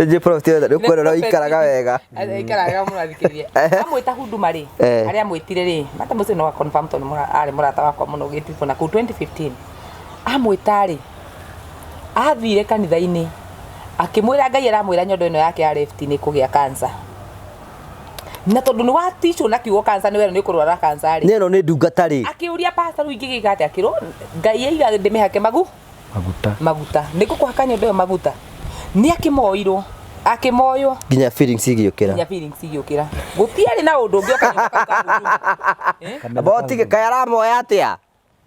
je prophet ndio kwero ikaraga wega
ikaraga murathikiria amwita huduma ri aria amwitire ri mata mucio no confirm to ari murata wakwa muno gitipo na ku 2015 amwita ri athire kanitha-ini akimwira Ngai aramwira nyondo ino yake ya left ni kugia cancer na tondu ni watisho na kiugo cancer ni wero ni kurwara cancer ri
neno ni ndungata ri
akiuria pastor ingi gigate akiro Ngai aiga ndimehake maguta niko kuhaka nyondo maguta ni akimoirwo
nginya feelings
igiukira gutiari na undu ungi
botige kayara moya atia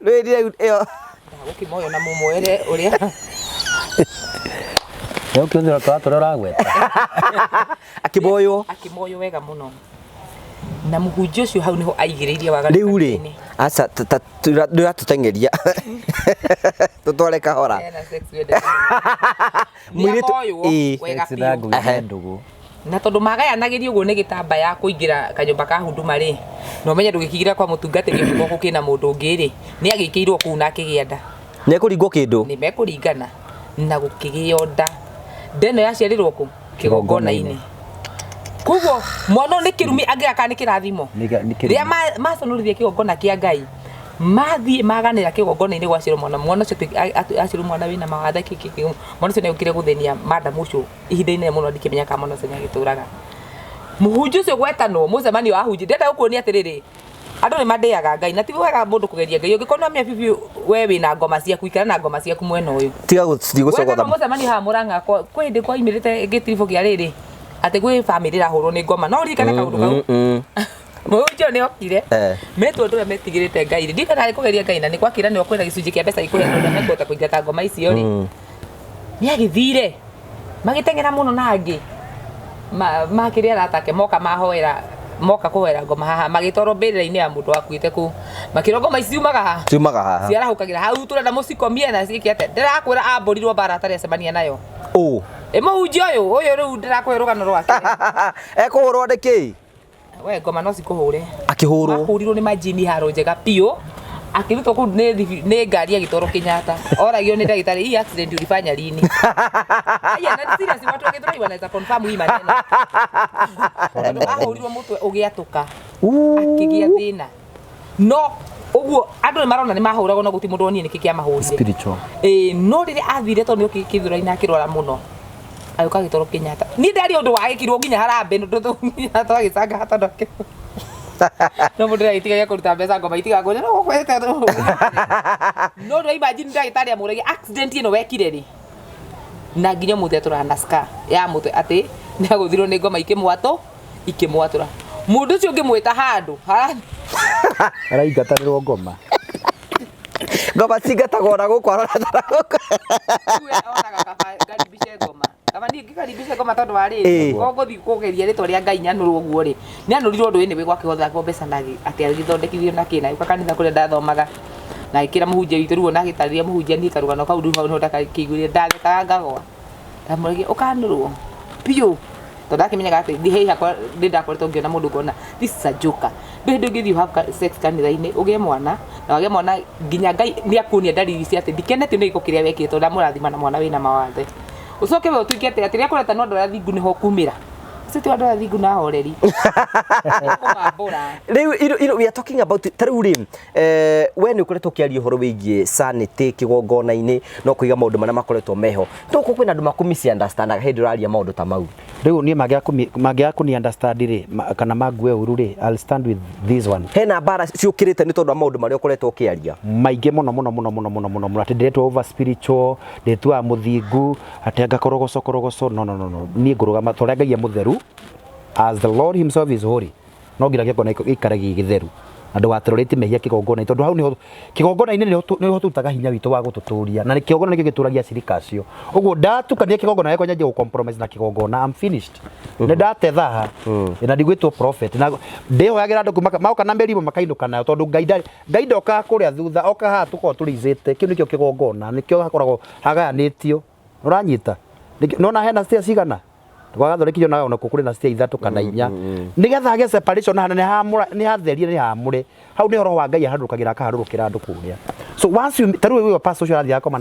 rwirire iyo
gukimoyo na mumwere uria
yo kionzira twatura uragweta
akimoyo
wega muno na muhunjio ucio hau niho aigiririe waga
riu ri aca tutengeria tutware kahora
mwiritu wega
ndugu
na tondu magayanagirio uguo ni gitamba ya kuingira kanyumba ka huduma ri no menye ndugikigira kwa mutungatiri guko kina mundu ungi ri ni agikirwo ku na kigienda
ne kuringwo kindu
ni mekuringana na gukigionda ndeno yaciarirwo ku kigongona-ini kugo mwana ni kirumi agaka ni kirathimo ria maconurithia kigongona kia Ngai mathie maganira kigongona-ini gwacirwo mwana ucio acirwo mwana wina mawatha kiki mwana ucio ni ukire guthenia madam ucio ihinda-ini muno ndikimenya kama mwana ucio ni agituraga muhunjio ucio gwetanwo mucemanio ahunjia ndenda gukuonia atiriri Andũ nĩ mandĩaga Ngai na ti wega mũndũ kũgeria Ngai ũngĩkorwo mĩa bibi we wĩna ngoma ciaku ikara na ngoma ciaku mwena ũyũ
tiga gũcogotha
mũcemani haha Mũrang'a kwĩ ndĩ kwa imĩrĩte gĩtiribũ gĩa rĩrĩ atĩ gwĩ family ĩrahũrwo nĩ ngoma no ririkane kaũndũ kau Mũhunjia nĩ okire metwo ndũrĩa metigĩrĩte Ngai rĩ ndikana arĩ kũgeria Ngai na nĩ kwakĩra nĩ kwĩna gĩcunjĩ kĩa mbeca ikũhe ndũrĩa mekũhota kũingata ngoma icio rĩ nĩ agĩthire magĩteng'era mũno na angĩ makĩrĩa aratake moka kũhoera ngoma haha magĩtwarwo mbĩrĩra-inĩ ya mũndũ wakuĩte kũu makĩrwo ngoma ici ciumaga haha ciarahũkagĩra hau tũrenda mũcikomie na ciĩkĩte ndĩrakwĩra ambũrirwo mbara atarĩ acemania nayo mũhunjia ũyũ rĩu ndĩrakũhe rũgano rwake
ekũhũrwo nĩ kĩ
we ngoma no cikũhũre
akĩhũrwo
nĩ majini haro njega piũ akirutwo kũu nĩ ngari agĩtwarwo Kenyatta oragio nĩ ndagĩtarĩ hii accident ulifanya lini aya na serious watu wagĩtũra wanaweza confirm hii maneno ahũrirwo mũtwe ũgĩatũka akĩgĩa thĩna no ũguo andũ nĩ marona nĩ mahũragwo no gũti mũndũ onire nĩkĩ kĩa mahũrire
spiritual
no rĩrĩa athire tondũ nĩ kĩthũra-inĩ akĩrwara mũno agĩũka agĩtwarwo Kenyatta niĩ ndari ũndũ wagĩkirwo nginya harambe ndũ twagĩcanga hatandũ akĩrwo no mũndũ agĩtigagia kũruta mbeca ngoma itigakũnye no kwete no ndo imagine ndagĩtarĩ amũragia accident ĩno wekire rĩ na nginya mũthĩ atũra scar ya mũtwe atĩ nĩ agũthirwo nĩ ngoma ikĩmwatũra mũndũ ũcio ũngĩmwĩta handũ
araingatanĩrwo ngoma
cingatagwo na gũkũ arona
kama ni ngikaribisha ngoma tondũ wa rĩrĩ gũgũthiĩ kũgeria rĩtwa rĩa Ngai nyanũrwo ũguo rĩ nĩ anũrirwo ũndũ nĩ gwake gũthakwo mbeca na atĩ agĩthondekithio na kĩna yuka kanitha kũrĩa ndathomaga na gĩkĩra mũhunjia witũ ruo na gĩtarĩria mũhunjia niĩ karũgano kau rĩu hau nĩ ndakĩiguire ndathekaga ngagwa ndamũragia ũkanũrwo piũ tondũ akĩmenyaga atĩ ndĩ hakwa ndakoretwo ngĩona mũndũ ngona this is a joker ndĩ ngĩthiĩ have sex kanitha-inĩ ũgĩe mwana na wagĩe mwana nginya Ngai nĩ akuonia dalili cia atĩ ndikenetio nĩ gĩko kĩrĩa wekĩte ndamũrathima na mwana wĩna mawathe ucoke we ũtuĩke atĩ rĩrĩa kũreta no andũ arĩa thingu nĩho kumĩra ũcio ti andũ arĩa thingu na horeri
rĩu we are talking about tarĩu rĩ we nĩ ũkoretwo ũkĩaria ũhoro wĩgiĩ sanity kĩgongona-inĩ no kũiga maũndũ marĩa makoretwo meho tũkũ kwĩna andũ makũmisunderstandaga hĩndĩ ũraria maũndũ ta mau
rĩu niĩ mangĩaga kũni understand rĩ kana mangue ũru rĩ I'll stand with this one
hena mbara ciũkĩrĩte nĩ tondũ wa maũndũ marĩa ũkoretwo ũkĩaria
maingĩ mũno atĩ ndĩretwo over spiritual ndĩtuaga mũthingu atĩ ngakorogoco no niĩ ngũrũgama tondũ Ngai mũtheru as the Lord himself is holy no ngira kĩgongona ikaragie gĩtheru andũ waterorĩte mehia kĩgongona tondũ hau nĩho kĩgongona-inĩ nĩho tutaga hinya witũ wa gũtũtũria na kĩgongona nĩkĩo gĩtũragia cirika acio ũguo ndatukania kĩgongona gĩakwa nyanjia gũcompromise na kĩgongona I'm finished nĩ ndatethaha na ndigwĩtwo prophet na ndĩhoyagĩra andũ maoka na mĩrimũ makainũka nayo tondũ Ngai ndoka kũrĩa thutha oka haha tũkorwo tũrĩizĩte kĩu nĩkĩo kĩgongona nĩkĩo hakoragwo hagayanĩtio ũranyita nona hena stairs cigana twagathondekithio na ona kũrĩ na stairs 3 kana 4 nĩgetha hagĩe separation hana nĩ hatherie nĩ hamũre hau nĩ horo wa Ngai aharũrũkagĩra akaharũrũkĩra andũ kũrĩa so once you tarĩu wĩwa pastor ũcio arathiĩ akoma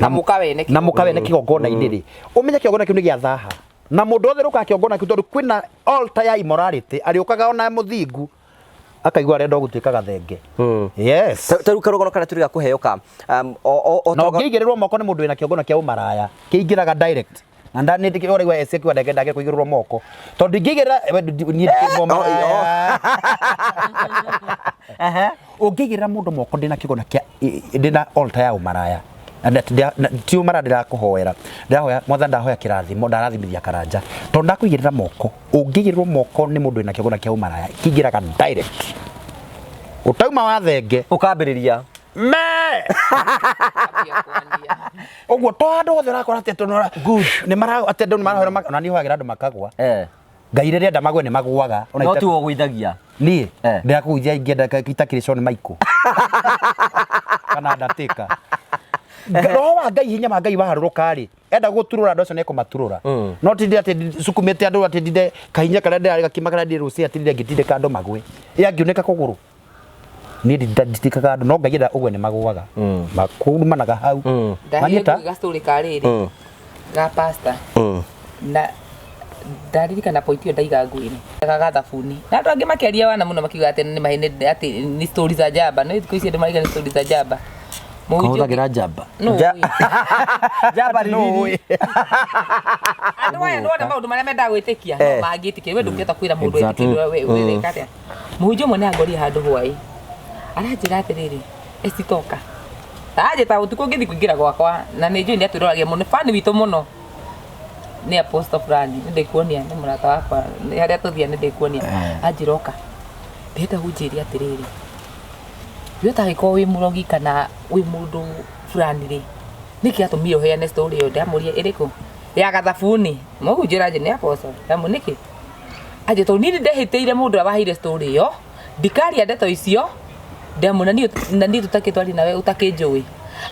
na mũkawene
kĩgongona-inĩ rĩ ũmenye kĩgongona kĩu nĩ gĩa thaha na mũndũ othe rũkaga kĩgongona kĩu tondũ kwĩna altar ya immorality arĩũkaga ona mũthingu akaigua arenda gũtuĩka gathenge yes
tarĩu karũgano kana tũrĩ gakũheyoka
no ngĩigĩrĩrwo moko nĩ mũndũ wĩna kĩgongona kĩa ũmaraya kĩingĩraga direct na ndani ndikĩ ore wa Essy kwa ndage kũigĩrĩrwo moko tondũ ngĩigĩra ũngĩigĩrĩra mũndũ moko ndĩna kĩgongona kĩa ndĩna altar ya ũmaraya ti ũmara ndĩrakũhoera ndahoya mwathani ndahoya kĩrathimo ndarathimithia karanja tondũ ndakũigĩrĩra moko ũngĩigĩrĩrwo moko nĩ mũndũ wĩna kĩgongona kĩa ũmaraya kĩingĩraga direct utauma wa thenge
ũkambĩrĩria
ũguo to andũ othe ũrakora atĩ nĩ atĩ andũ nĩ marahoera na niĩ hoyagĩra andũ makagwa Ngai rĩrĩa enda magwe nĩ magũaga
no ti ũgũithagia
niĩ ndĩrakũgũithia ingĩenda itakĩrĩ nĩ maikũ kana ndatĩka roho wa Ngai hinya wa Ngai waharũrũka rĩ enda gũturũra andũ acio nĩ kũmaturũra no tindĩ atĩ sukumĩte andũ atĩ ndinde kahinya karĩa ndĩrarĩ gakima karĩa ndĩ rũciũ atĩ ndĩ ngĩtindĩka andũ magwe angĩunĩka kũgũrũ niĩ nditikaga andũ no Ngai enda ũgwe nĩ magũaga makumanaga hau
manyita gastori karĩrĩ ga pastor na ndaririkana point ĩyo ndaiga nguĩ-inĩ ndagaga thabuni na andũ angĩ makĩaria wana mũno makiuga atĩ nĩ mahene atĩ nĩ stories za jaba no thikũ ici andũ mariga nĩ stories za jaba
Kahũthagĩra njamba.
Njamba rĩrĩ.
Andũ aya nĩ maũndũ marĩa mendaga gwĩtĩkia no mangĩtĩkia we ndũngĩhota kwĩra mũndũ etĩkia we wĩka atĩa. Mũhunjia ũmwe nĩ angorire handũ hwaĩ aranjĩra atĩrĩrĩ Essy toka anjĩta ũtukũ ngĩthiĩ kũingĩra gwakwa na nĩ njũĩ nĩ atwĩroragia mũno fan witũ mũno nĩ apostle fulani nĩ ndĩkuonia nĩ mũrata wakwa harĩa tũthia nĩ ndĩkuonia anjĩra oka ndĩrenda ũnjĩrie atĩrĩrĩ we tagĩkorwo wĩ mũrogi kana wĩ mũndũ fulani rĩ nĩkĩ atũmire ũheane story ĩyo ndamũria ĩrĩkũ ya gathabuni mũhunjia anjĩra nĩ apostle ndamu nĩkĩ anjĩra tondũ niĩ ndehĩtĩire mũndũ abaheire story ĩyo ndikaria ndeto icio ndamu na niĩ tũtakĩtwari nawe ũtakĩnjũĩ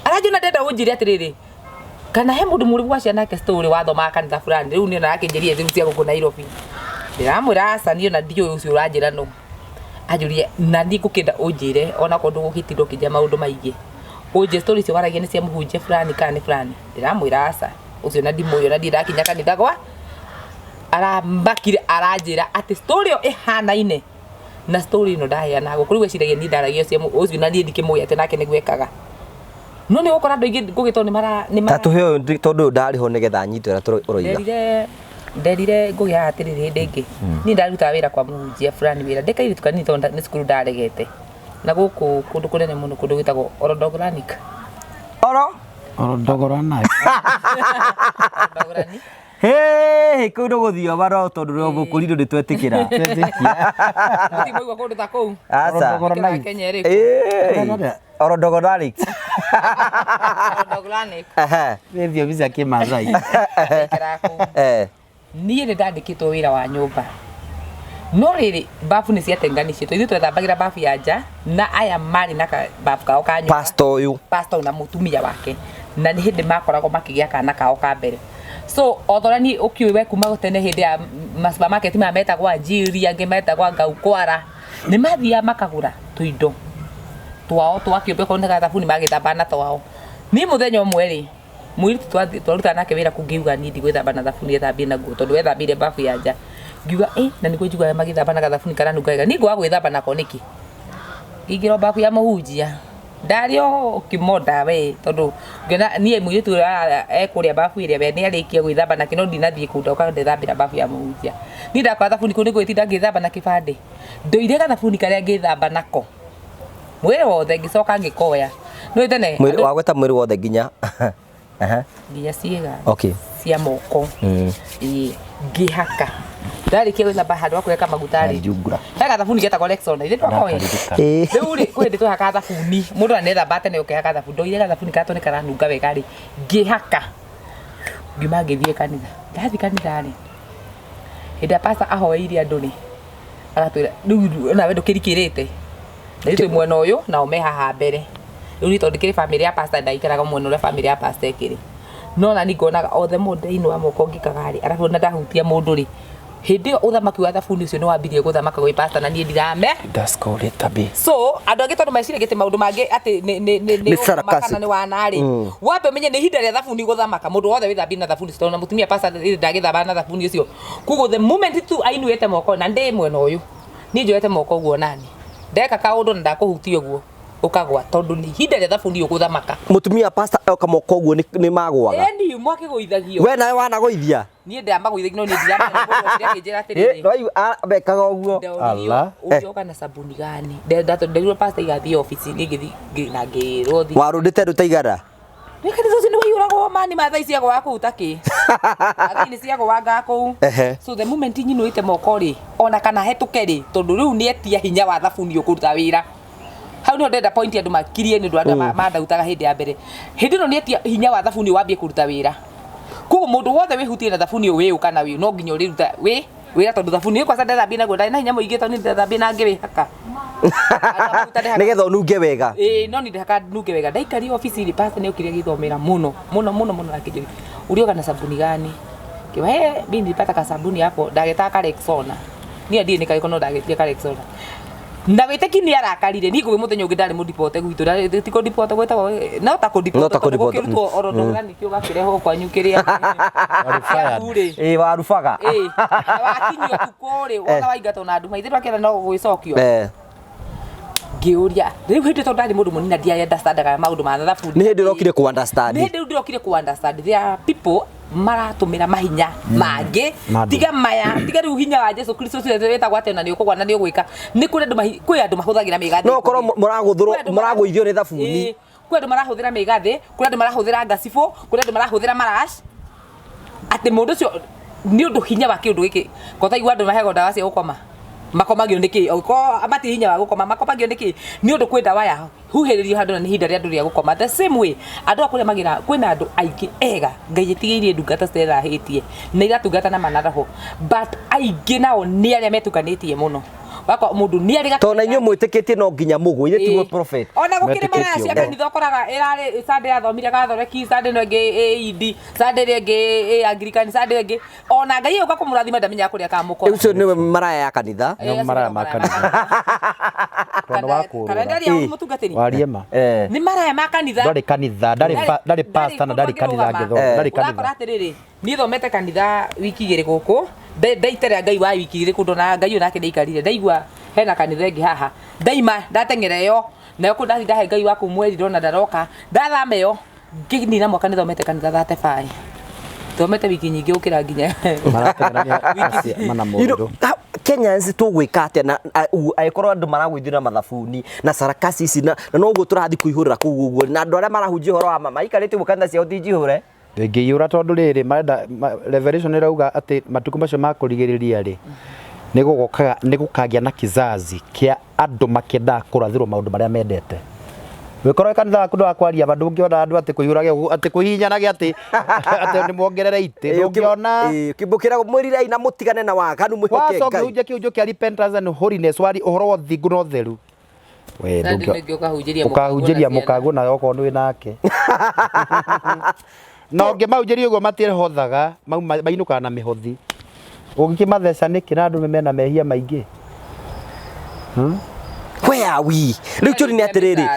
aranjĩra ndenda ũnjĩrie atĩrĩrĩ kana he mũndũ mũrĩbu wacio nake story wathomaga kanitha fulani rĩu niĩ narakĩnjĩria thĩu cia gũkũ Nairobi ndĩramwĩra aca niĩ na ndiũĩ ũcio ũranjĩra no anjũria na niĩ ngũkĩenda ũnjĩre ona korwo ndũgũgĩtinda ũkĩnjia maũndũ maingĩ ũnjĩre story icio waragia nĩ cia mũhunjia fulani kana nĩ fulani ndĩramwĩra aca ũcio na ndimũĩ na ndiĩ ndakinya kanitha gwa arambakire aranjĩra atĩ story ĩyo ĩhanaine na story ĩno ndaheana gũkũ rĩu eciragia niĩ ndaragia cia ũcio na niĩ ndikĩmũĩ atĩ nake nĩguo ekaga no nĩ gũkora andũ aingĩ ngũgĩtwo nĩ
tatuhe ũyũ tondũ ndarĩho nĩgetha nyite ũrĩa ũroiga
nderire ngũgĩa atĩrĩrĩ hĩndĩ ĩngĩ niĩ ndarutaga wĩra kwa mũhunjia fulani wĩra ndĩkairĩtu kanini tondũ nĩ cukuru ndaregete na gũkũ kũndũ kũnene mũno kũndũ gwĩtagwo Orodogoranic
kũu ndũgũthio baro tondũ rĩo gũkũrirwo nĩtwetĩkĩra
mũtimũigua kũndũ ta kũu
Orodogoranic
Nĩ thiomi cia Kĩmathai.
niĩ nĩ ndandĩkĩtwo wĩra wa nyũmba no rĩrĩ bafu nĩ ciatenganĩcĩtwo ithuĩ twethambagĩra bafu ya nja na aya marĩ na bafu kao ka nyũmba pastor na mũtumia wake na nĩ hĩndĩ makoragwo makĩgĩa kana kao ka mbere so othora niĩ ũkĩũĩ we kuma gũtene hĩndĩ ya supermarket maya metagwo Anjiri angĩ metagwo Ngau Kwara nĩ mathiaga makagũra tũindo twao twakĩũmbe korwo nĩ gathabuni magĩthamba na twao niĩ mũthenya ũmwe rĩ mũirĩtu twaruta nake wĩra kũngiuga niĩ ndigwĩthamba na thabuni ethambie naguo tondũ wethambire bafu ya nja ngiuga na nĩguo njiguaga magĩthamba na gathabuni karanungaga niĩ ngwaga gwĩthamba nako nĩkĩ ngĩingĩra bafu ya mũhunjia ndarĩ o kĩmonda we tondũ ngĩona niĩ mũirĩtu ekũrĩa bafu ĩrĩa we nĩ arĩkia gwĩthamba nake no ndinathiĩ kũu ndoka ndethambĩra bafu ya mũhunjia niĩ ndakora thabuni kũu nĩguo ĩtinda ngĩthamba na kĩbandĩ ndoire gathabuni karĩa ngĩthamba nako mwĩrĩ wothe ngĩcoka ngĩkoya nĩ tene
wagweta mwĩrĩ wothe nginya
nginya ciĩga cia moko ngĩhaka ndarĩkia gwĩthamba handũ wa kwĩhaka maguta rĩ he gathabuni getagwo Rexona ithuĩ twakoĩ rĩu rĩ kwĩ hĩndĩ twĩhaka thabuni mũndũ anethamba tene ũkĩhaka thabuni ndoire gathabuni karĩa nĩ karanunga wega rĩ ngĩhaka ngiuma ngĩthiĩ kanitha ndathiĩ kanitha rĩ hĩndĩ ya pastor ahoeire andũ rĩ agatwĩra rĩu nawe ndũkĩrikĩrĩte na ithuĩ mwena ũyũ nao me haha mbere rĩu tondũ ndĩkĩrĩ family ya pastor ndaikaraga mwena ũrĩa family ya pastor ĩkĩrĩ no na niĩ ngonaga othe mũndũ thĩinĩ wa moko ngĩkaga rĩ arabu na ndahutia mũndũ rĩ hĩndĩ ĩyo ũthamaki wa thabuni ũcio nĩ wambirie gũthamaka gwĩ pastor na niĩ ndirame so andũ angĩ tondũ meciragia atĩ maũndũ mangĩ atĩ nĩ nĩ wanarĩ wambe ũmenye nĩ ihinda rĩa thabuni gũthamaka mũndũ wothe wĩthambie na thabuni tondũ na mũtumia pastor ndagĩthamba na thabuni ũcio kuguo the moment tu ainuĩte moko na ndĩ mwena ũyũ niĩ njoete moko ũguo nani ndeka kaũndũ na ndakũhutia ũguo ukagwa tondu ni ihinda rĩa thabuni ũgũthamaka
mutumia pastor oka moko ũguo nĩ magwaga
ni mwakĩgũithagio
we nawe wanagũithia
niĩ ndamagũithagio no niĩ ndiramenya mũndũ akĩnjĩra atĩrĩrĩ
no bekaga ũguo
Allah ũgĩoka na sabuni gani nderirwo pastor igathiĩ ofici ngĩthiĩ na ngĩrwo thi
warũndĩte ndũtaigara
nĩ kanitha ũcio nĩ waiyũragwo mani mathaa ciagwo wa kũu takĩ athini ciagwo wanga kũu so the moment nyinuĩte moko rĩ ona kana hetũke rĩ tondũ rĩu nĩ etia hinya wa thabuni ũkũruta wĩra hau nĩ ndenda point andũ makirie nĩ ndũ andũ mandautaga hĩndĩ ya mbere hĩndĩ ĩno nĩ etia hinya wa thabuni wambie kũruta wĩra koguo mũndũ wothe wĩhutie na thabuni ũyũ kana wĩ no nginya ũrĩruta wĩra tondũ thabuni kwa sanda thambia naguo ndari na hinya mũingĩ tondũ nĩ thambia na ngĩwĩhaka
nĩgetha ũnunge wega
no nĩ ndaka nunge wega ndaikari ofici ri pastor nĩ ũkire gĩthomera mũno akĩnjũria ũrioga na sabuni gani kiwa mimi nilipata kasabuni hapo ndagĩtaka Rexona niĩ ndiĩ nĩkarĩko no ndagĩtie ka Rexona na wĩteki nĩ arakarire niĩ ngũgĩ mũthenya ũngĩ ndarĩ mũdipote gwitũ tiko dipote gwetagwo no ta kũdipote gũkĩrutwo Orodogoranic ũgakĩrehwo kwanyu kĩrĩa
warubaga
wakinyio tukũrĩ wona waingatwo na nduma ithuĩ twakĩenda no gwĩcokio ngiuria riu hindi to ndari mundu munina dia understandaga maundu ma thabu
ni hindi rokire ku understand
ni hindi ndokire ku understand there are people maratumira mahinya mangi tiga maya tiga riu hinya wa Jesu Kristo wetagwo ate na ni ukugwa na ni ugwika ni kuri andu mahuthagira migathi
no korwo muragwithio ni thabuni
kuri andu marahuthira migathi kuri andu marahuthira ngacibũ kuri andu marahuthira marash ati mundu cio ni undu hinya wa kiundu giki kothaigua andu mahego ndawa cia gukoma makomagio niki ko amati hinya wa gukoma makomagio niki ni undu kwenda waya huhiririo handu na ni hinda ria andu ria gukoma the same way andu akuria magira kwina andu aingi ega ngai itigirie ndungata citerahitie na igatungata na manaraho but aingi nao ni aria metukanitie muno wako mundu ni ari
to na inyo mwitikitie no nginya mugu ire tigwo prophet
ona gukire mara cia kanitha ukoraga irari Sunday athomire gathoreki Sunday no ngi AED Sunday ngi Anglican Sunday ngi ona ngai uka kumurathima ndamenya kuria kamukora
ucio ni maraya ya kanitha
no maraya ma kanitha tono wako
kalendari ya mutungatiri
wariema
ni maraya ma kanitha
ndari kanitha ndari pastor na ndari kanitha ngitho ndari kanitha
atiriri ni thomete kanitha wiki igiri guku ndaitere ngai wa wiki igiri kundu na ngai onake ndaikarire ndaigua hena kanitha ingi haha ndaima ndatengereyo nayo ku ndathi ndahe ngai waku mweri ndona ndaroka ndathameyo nginina mwaka ni thomete kanitha 35 thomete wiki nyingi ukira nginya
mana mundu
Kenyans tugwika atia na aikorwo andu maragwithira mathabuni na sarakasi ici na no guo turathi kuihurira kuu uguo na andu aria marahunjia horo wa mama ikarite mukanitha ciao tijihura
ngiyura tondu riri revelation irauga ati matuku macio makurigiriria ri ni gukagia na kizazi kia andu makenda kurathirwo maundu maria mendete wikorwo kanitha waku ndwakwaria bandu ungiona andu ati kuiyurage ati kuhinyanage ati ni muongerere ite ungiona
kibukira mwirire ina mutigane na waganu mwihoke ngai
wacoke kiunjo kia repentance and holiness wari uhoro wa thingu no theru we ukahunjiria mukagu na yoko ni nake no ngimahunjiria uguo matirehothaga mainukaga na mihothi ungimatheca niki na andu mena mehia maingi
where are we riu turi ni atiriri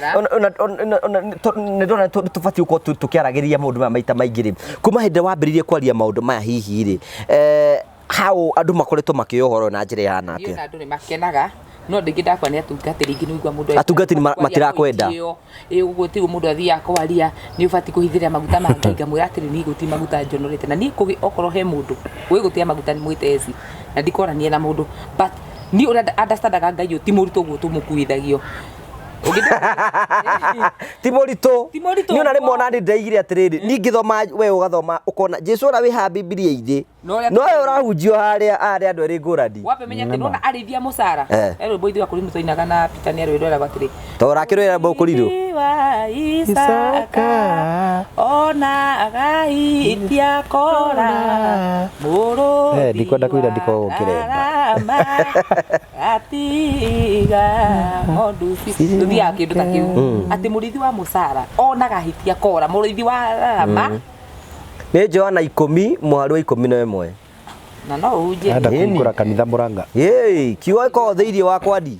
ndona tufati uko tukiaragiria maundu maita maingiri kuma hindi wambiririe kwaria maundu maya hihi ri how andu makoretwo makiohoro na njira ya nake
ni andu ni makenaga no ndingi ndakwa ni atungatiri ngi nuigwa mundu
atungatiri matirakwenda
uguo tigo mundu athia kwaria ni ubati kuhithira maguta mangi ngamwira atiri ni guti maguta njonorete na ni kugi okorwo he mundu wi gutia maguta ni mwite Essy na ndikoranie na mundu but ni ura understandaga ngai ti murito guo tumukuithagio
Timorito ni ona rimwe ona ndaigire atiriri ni ngithoma we ugathoma ukona Jesu ora wi ha Biblia-ini no we urahunjio haria andu eri ngurani
wape menya ati nona arithia mucara ero boithi wa kulimu toinaga na Peter ni arwira gwatiri
to rakirwira bokuriru
Isaka ona agaitia kora muru
ndikwenda kuira ndiko kirenda
atiga modusi ndia kindu ta kiu ati murithi wa mucara ona gahitia kora murithi wa rama
ni Johana 10 mwaru 11
na no uje
nda kungura kanitha Muranga
kiwa ko theirie wakwa ndi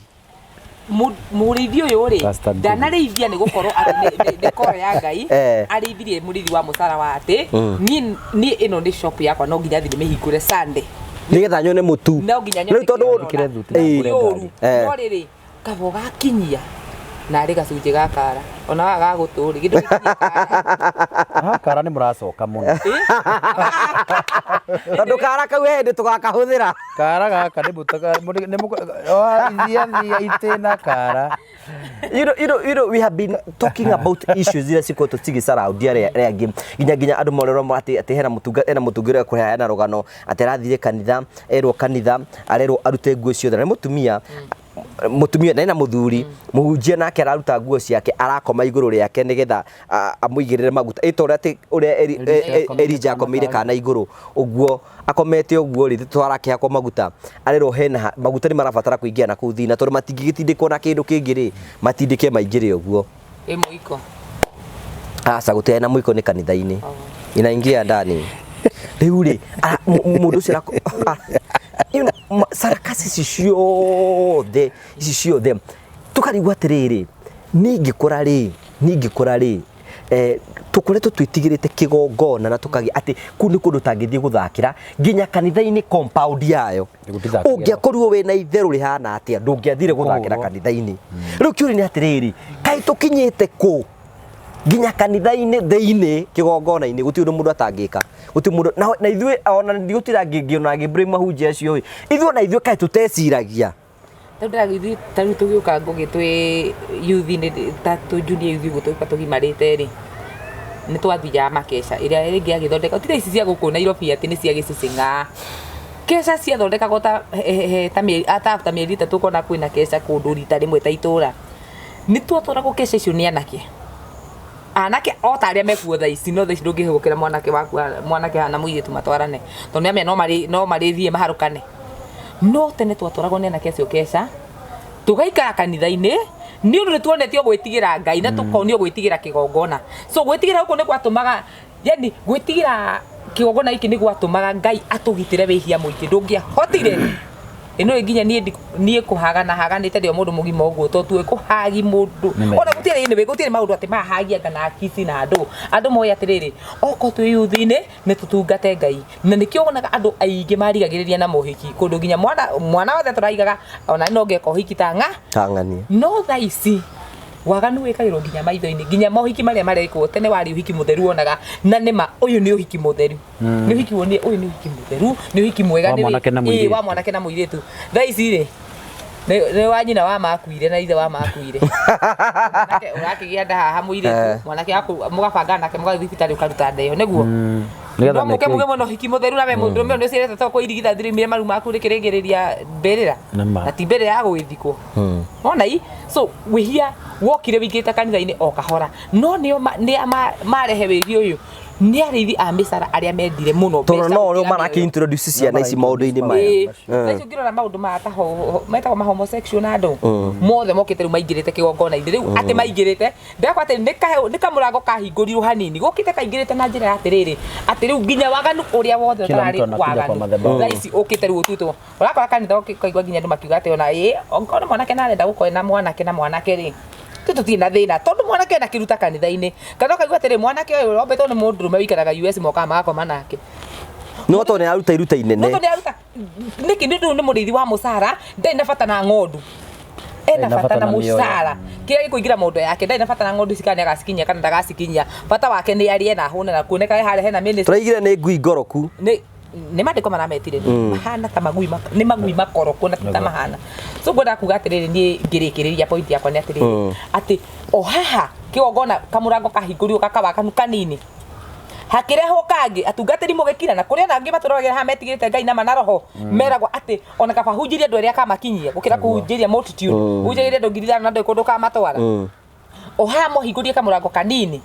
murithi uyu ri ndanarithia ni gukorwo ati ni kora ya ngai arithirie murithi wa mucara wa ati ni ino ni shop yakwa no nginya thi mihingure Sunday
nigetha nyone mutu
no nginya nyone
tondu
kire thuti na
no riri kabo gakinyia na ri gacunje gakara ona waga guturi gindu
kara ni muracoka muno
tondu kara kau hindi tugakahuthira
kara gaka ni mutaga ni ithia itena kara
you know we have been talking about issues zile siko tutigi surround ria game ginya andu morero ati hena mutungire kuheana rugano atirathire kanitha erwo kanitha arerwo arute nguo ciothe na mutumia na muthuri muhunjia nake araruta nguo ciake arakoma iguru riake nigetha amuigirire maguta itora ati uria Elijah akomire kana iguru uguo akomete uguo ri twara kiako maguta arero hena maguta ni marabatara kuingia na kuthina tondu matingigitindikwo na kindu kingiri matindike maingire uguo
muiko
asa gutena muiko ni kanitha-ini inaingia ndani riu ri mundu cio sarakasi ciothe tukarigwa atiriri ningikura ri tukoretwo twitigirite kigongona na tukagi ati ku ni kundu tangithie guthakira nginya kanitha-ini compound yayo ungiakorirwo wina itheru rihana atia ndungiathire guthakira kanitha-ini riu kiuri ni atiriri kai tukinyite ku nginya kanitha-ini thiini kigongona-ini guti undu mundu atangika guti mundu na ithue ona ndigutira ngiona ngibring mahunjia acio ithue na ithue kai tuteciragia
Tondũ tari tugiuka ngugi twi youth-ini ta tu junior youth gutuka tugimarite ri ni twathiaga makesha iria ringi agithondeka tira ici cia guku Nairobi ati ni cia gicicinga kesha cia thondeka gota ta mieri itatu kona kwina kesha kundu rita rimwe ta itura ni twatwara gukesha icio ni anake o ta aria mekuo tha ici no tha ici ndungihugukira mwanake hana muiritu matwarane tondu amia no marithie maharukane no tene twatwaragwo ni anake acio kesha tugaikara kanitha-ini ni undu nituonetio gwitigira Ngai na tukonio gwitigira kigongona so gwitigira huko ni gwatumaga yani gwitigira kigongona iki ni gwatumaga Ngai atugitire wihia muingi ndungiahotire ino nginya nie kuhagana haganite ndio mundu mugima uguo to tuwe kuhagi mundu ona gutire ni gutire maundu ati mahagia kana kisi na andu moya atiriri oko twi youth-ini ni tutungate Ngai na nikio onaga andu aingi marigagiriria na mohiki kundu nginya mwana wothe turaigaga ona no ngeka uhiki tang'ani no thaici waganu wikagirwo nginya maitho-ini nginya mohiki maria marekwo tene wari uhiki mutheru onaga na nima uyu ni uhiki mutheru ni uhiki woni uyu ni uhiki mutheru ni uhiki mwega ni wa mwanake na muiritu thaici ri ni wanyina wa makuire na ithe wa makuire urakigia nda haha muiritu mwanake mugabanga nake mugathi thibitari ukaruta ndeo niguo no muke muno hiki mutheru na we mundu me ucirete to kuirigitha thirimire maru maku rikirigiriria mberera na ti mbere ya gwithikwo ona i so wihia wokire wigite kanitha-ini o kahora no nio marehe wigi uyu ni arithi a misara aria mendire muno
tono no rio maraki introduce ciana ici maundu-ini maya
nacio ngirora maundu metagwo ma homosexual na andu mothe mokite riu maingirite kigongona-ini riu ati maingirite ndakwa ati ni kamurango kahingurirwo hanini gukite kaingirite na njira atiriri ati riu nginya waganu uria wothe tarari waganu thaici ukite riu ututwo urakora kanitha ukaigua nginya andu makiuga ati ona ona mwanake na arenda gukoena mwanake ri tutina thina tondu mwanake na kiruta kanitha-ini kana kaigua atiri mwanake uyu rombetwo ni mundu rume wikaraga US moka magakoma nake
no to ni aruta iruta inene
no to ni aruta niki ndu ni murithi wa musara ndai na bata na ng'ondu ena bata na musara kire gikuingira mundu yake ndai na bata na ng'ondu cikani agasikinya kana ndagasikinya bata wake ni arie na hune na kuoneka hare hena ministry
turaigire ni ngui ngoroku
ni mandiko marametire mahana ta magui makoroko na ta mahana so ngoda kuga atiriri ni ngirikiriria point yakwa ni atiriri ati o haha kigongona kamurango kahingũrio gakawa kanu kanini hakireho kangi atungatiri mugekira na kuria nangi maturagira ha metigirite Ngai na manaroho meragwo ati ona kaba hunjiria andu aria kamakinyia gukira kuhunjiria multitude hunjiria andu ngirithana na andu kundu kamatwara o haha muhingurie kamurango kanini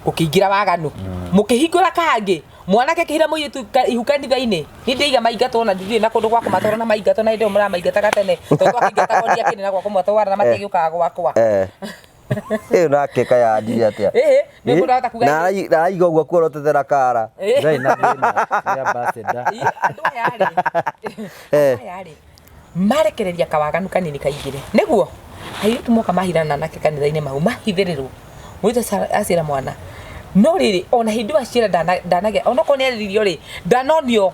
ukiingira waganu mukihingura kangi mwanake kihira muiritu ihukanitha-ini nindiiga maingatwo na ndithie na kundu gwa kumatwara na maingatwo na ndio mura maingataga tene to gwakingatago ndia kini na gwa kumatwara na matigiukaga gwakwa
nake kaya ndia atia
ni kundu hata kuga
na aiga uguo kuorotethera kara
ndai na thina ya ambassador
andu yari marekereria kawaganu kanini kaigire niguo airitu moka mahirana nake kanitha-ini mau mahithirirwo mwite acira mwana no riri ona hindu acira ndanage ona ko ne ririo ri ndanonio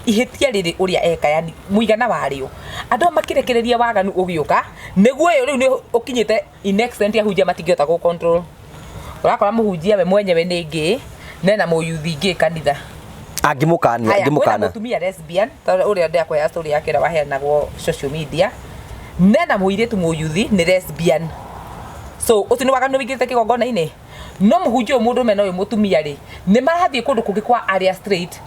ihitia riri uria eka yani muigana wario andu makirekereria waganu ugiuka neguo yo riu ni ukinyite in extent ya hujia matingihota go control urakora muhunjia we mwenyewe ni ngi nena muyuthi ngi kanitha
angimukana
mutumia lesbian uria ndakwa ya story yake waheanagwo social media nena muiritu muyuthi ni lesbian so uti ni waganu wigite kigongona-ini no muhunjio mundu mena uyu mutumia ri ni marathie kundu kungi kwa aria straight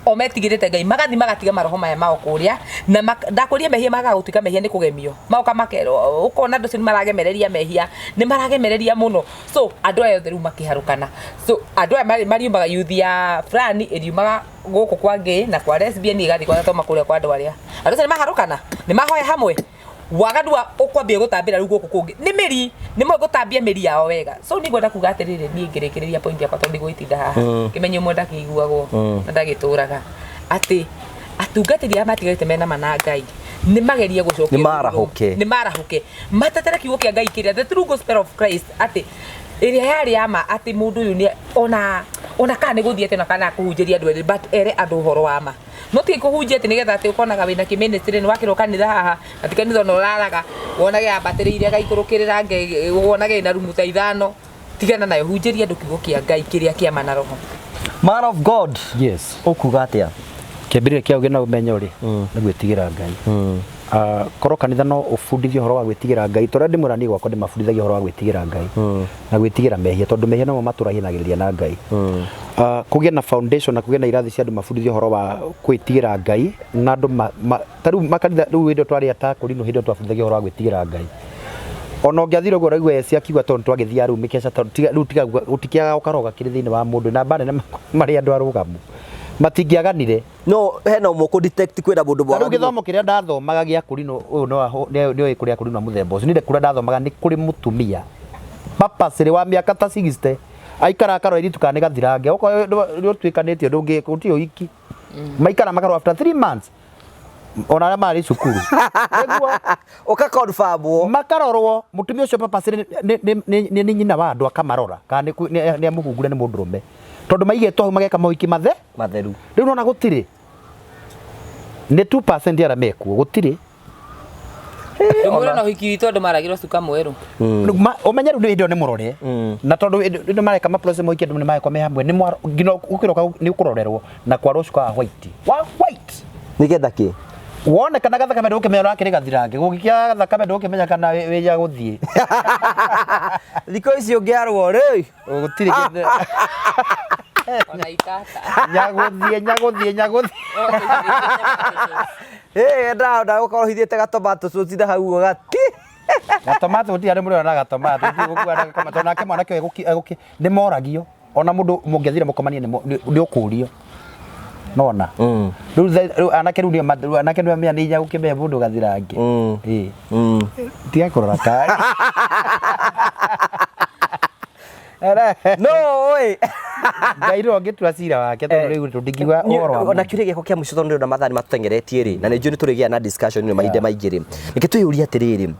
o metigirite Ngai magathi magatiga maroho maya mao kuria na ndakuria mehia magagutuika mehia ni kugemio mauka makero ukona ndu cini maragemereria mehia ni maragemereria muno so andu ayo theru makiharukana so andu ayo mariumaga youth ya fulani iriumaga guku kwa Ngai na kwa lesbian igathi kwa toma kuria kwa andu aria andu cini maharukana ni mahoya hamwe wagadua ukwambia gutambira rugo kukungi ni miri ni mwe gutambia miri yao wega so ni ngwenda kuga atiriri ni ngirikiriria point yakwa tondi gwitinda haha kimenyo mwe ndakiguagwo na ndagituraga ati atungatiri amatigite mena mana Ngai ni magerie gucokia
ni marahuke
matatere kiugo kia Ngai kiria the true gospel of Christ ati iria yari ama ati mundu uyu ni ona kana guthiete na kana kuhunjiria andu but ere andu horo wa ma no ti kuhunjia nigetha ati ukonaga wina kiministry ni wakiro kanitha haha ati kanitha no raraga wonage ambatiriire gaikurukirira ngai wonage na rumu ta 5 tigana nayo hunjiria andu kiugo kia ngai kiria kia mana roho.
Man of God.
Yes.
Ukuga atia
kiambirire kia ugena umenyo ri ni gwitigira ngai. Korwo kanitha no ufundithio horo wa gwitigira ngai tora ndi murani gwakwa ndi mafundithagia horo wa gwitigira ngai na gwitigira mehia tondu mehia no maturahinagiriria na ngai. Kugia na foundation na kugia na irathi cia andu mafundithio horo wa gwitigira ngai na andu taru makanitha riu indo twari atakuri no hindo twafundithagia horo wa gwitigira ngai. Ona ungiathire go raigwa Essy akiuga tondu twagithia riu mikesha riu tiga utikiaga ukaroga kiri thiini wa mundu na bane mari andu arugamu matingiaganire
no hena umoko detect kwira mundu bwa
riu githomo kiria ndathomaga gia kurino uyu no ni kuria kurino muthemba ucio ninde kuria ndathomaga ni kuri mutumia papaciri wa miaka ta 60 aikara akaro iri tukane gathirange oko rio twikanitio ndungi utio iki maikara makaro after 3 months ona ara mari cukuru niguo
uka confirm
makarorwo mutumia ucio papaciri ni nyina wa andu akamarora kana ni amuhungure ni mundurume tondu maigetwo mageka mohiki matheru riu nona gutiri ni 2% ara mekuo gutiri
ona no hiki witu andu maragirwo cuka mweru
umenyeru ni indo ni murore na tondu indo mareka ma process mohiki andu ni mareka me hamwe ni ngino ukiroka ni ukurorerwo na kwarwo cuka white
nigetha ki
wone kana gathakame ndukimenya rakiri gathirange gugikia gathakame ndukimenya kana wija guthie
thiko icio ngiarwo ri
gutiri
ona ikata
nyaguthie
nda ukorwo hithiete gatomato cocida hau gati
gatomato ti ari muri ona gatomato ti gukua na kama tona ke mwana ke guki ni moragio ona mundu mungiathire mukomanie ni ukurio nona riu anake riu anake ndio mia ni gukimenya mundu gathirange ti akorora kari
no oi
ngairo ngitua cira wake tondu riu tundingiwa uhoro
ona kiuria giako kia muico tondu na mathani matutengeretie ri na ni njui ni turigia na discussion ni mainde maingĩ ri nikituyuria atiriri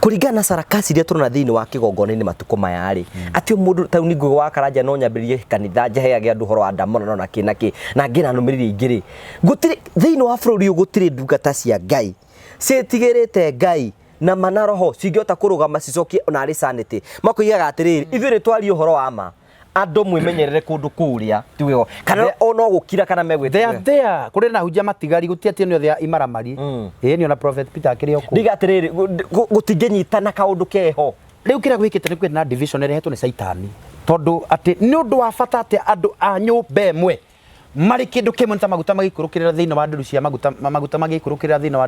kuringana na sarakasi iria turona thiini wa kigongona-ini matuko maya ri ati mundu tauni ngugo wa karanja no nyambiririe kanitha njeheage andu horo wa ndamono na kinaki na ngina numiriri ingiri gutiri thiini wa bururi gutiri ndungata cia ngai citigirite ngai na manaroho cingĩhota kũrũgama cicokie ona arĩ sanity makoigaga atiriri ithuĩ nĩ twaria ũhoro wa ma andu mwimenyerere kundu kuria tiwego kana ono gukira kana megwete
there kuri na hujia matigari gutiatie ni othe imaramari ni ona prophet Peter akirio ku
ndiga atiriri gutingenyitana kaundu keho
riu kira gwikite ni kwena division rehetwo ni saitani tondu ati ni undu wa bata ati andu a nyumba emwe mari kindu kimwe ta maguta magikurukirira thiini wa nderu cia maguta magikurukirira thiini wa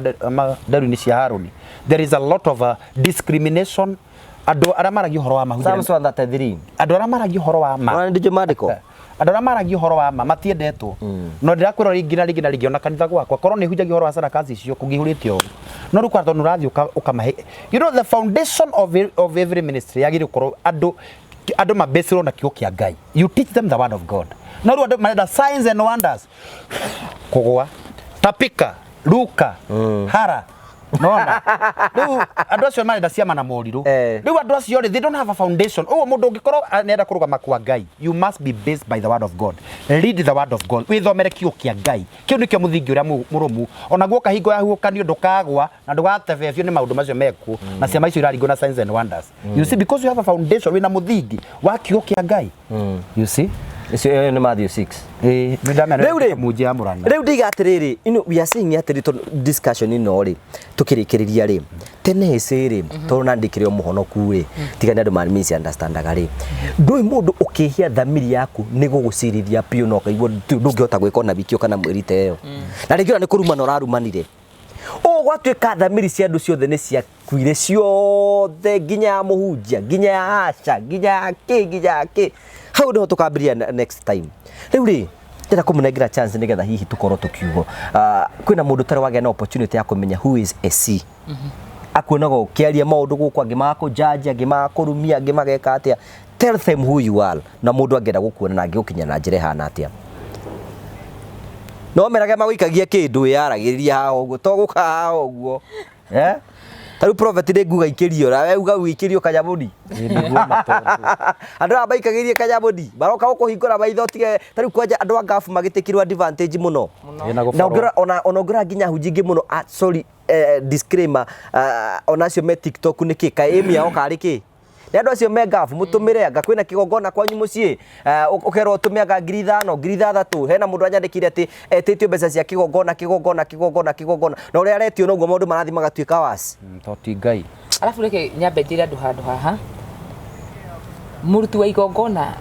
nderu-ini cia Haruni. There is a lot of discrimination andu ara maragio horo wa mahudira
Psalms 133
andu ara maragio horo wa ma
ndijo mandiko
andu ara maragio horo wa ma matiendetwo no ndirakwira ringi ona kanitha gwakwa korwo ni hujagio horo wa sarakasi icio kugihuritio no rukwa tondu rathi ukamahe you know the foundation of every ministry yagire korwo andu mabesiro na kiugo kia ngai you teach them the word of God no ru andu marenda signs and wonders kugwa tapika luka hara nona riu andu acio marenda ciama na moriru riu andu acio they don't have a foundation mundu ungikorwo nenda kurugama kwa ngai you must be based by the word of God read the word of God withomere kiugo kia ngai kiu nikio muthingi uria murumu ona guoka hingo yahukanio ndukagwa na ndugatebebio ni maundu macio meku na ciama icio iraringo na signs and wonders you see because you have a foundation wina muthingi wa kiugo kia ngai you see
icio ni Matthew 6 riu ndiga atiriri we are saying atiri to discussion ino ri tukirikiriria ri tene Essy ri torona ndikire muhonoku ri tigani andu mari misunderstandaga ri ndui mundu ukihia thamiri yaku ni gugucirithia pio no kaigwo ndungihota gwika ona bikio kana mwirite iyo na ringi ni kurumana urarumanire gwatuika thamiri cia andu ciothe ni cia kuire ciothe nginya muhunjia nginya acha nginya ki hau niho tukambiria next time riu ri ndira kumunengira chance nigetha hihi tukorwo tukiugo kwina mundu tare wagea na opportunity ya kumenya who is Essy akuonaga ukiaria maundu guku angima kujudge angima kurumia angima geka atia tell them who you are na mundu angenda gukuona na angiukinya na njire hana atia no merage magwikagia kindu yaragiriria ha uguo to guka ha uguo taru prophet de guga ikirio ra we uga wikirio kanyamudi
ndigua matondu
andu abaikagirie kanyamudi baroka gukuhingura maitho tige taru kwanja andu angafu magitikirwa advantage muno na onogora nginya hujingi muno sorry disclaimer onacio me TikTok niki ka emia okariki ni andu acio me ngafu mutumire anga kwina kigongona kwanyu mucii ukerwo utume anga 5,000 hena mundu anyandikire ati etitio mbeca cia kigongona na uria aretio noguo maundu marathi magatuika wasi
toti ngai
alafu reke nyambe njire andu handu haha muruti wa igongona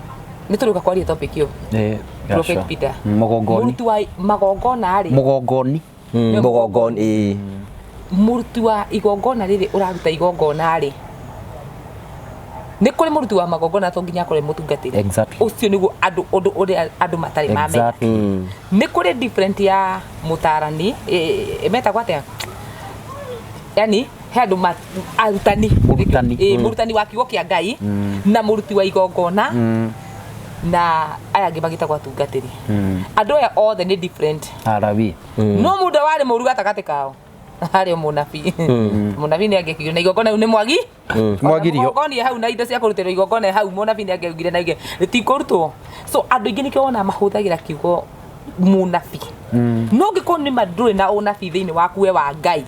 ni turuka kwaria topic yo Prophet Peter
mugongoni
muruti wa magongona ari
mugongoni
muruti wa igongona riri uraruta igongona ari ni kuri muruti wa magongona to nginya kuri mutungatiri ucio niguo andu matari mame ni kuri different ya mutarani meta gwate yani handu arutani murutani wa kigo kia ngai na muruti wa igongona na aya ngibagita kwa tungatiri andu ya othe ni different
arabi
no mundu wari muruga takate kao hari munabi munabi ni angekigire na igongona ni mwagirio igongona hau na indo cia kurutira igongona hau munabi ni angekigire na ige tikurutwo so andu ingi ni kiona mahuthagira kiugo munabi no ngiko ni madure na unabi thiini waku we wa ngai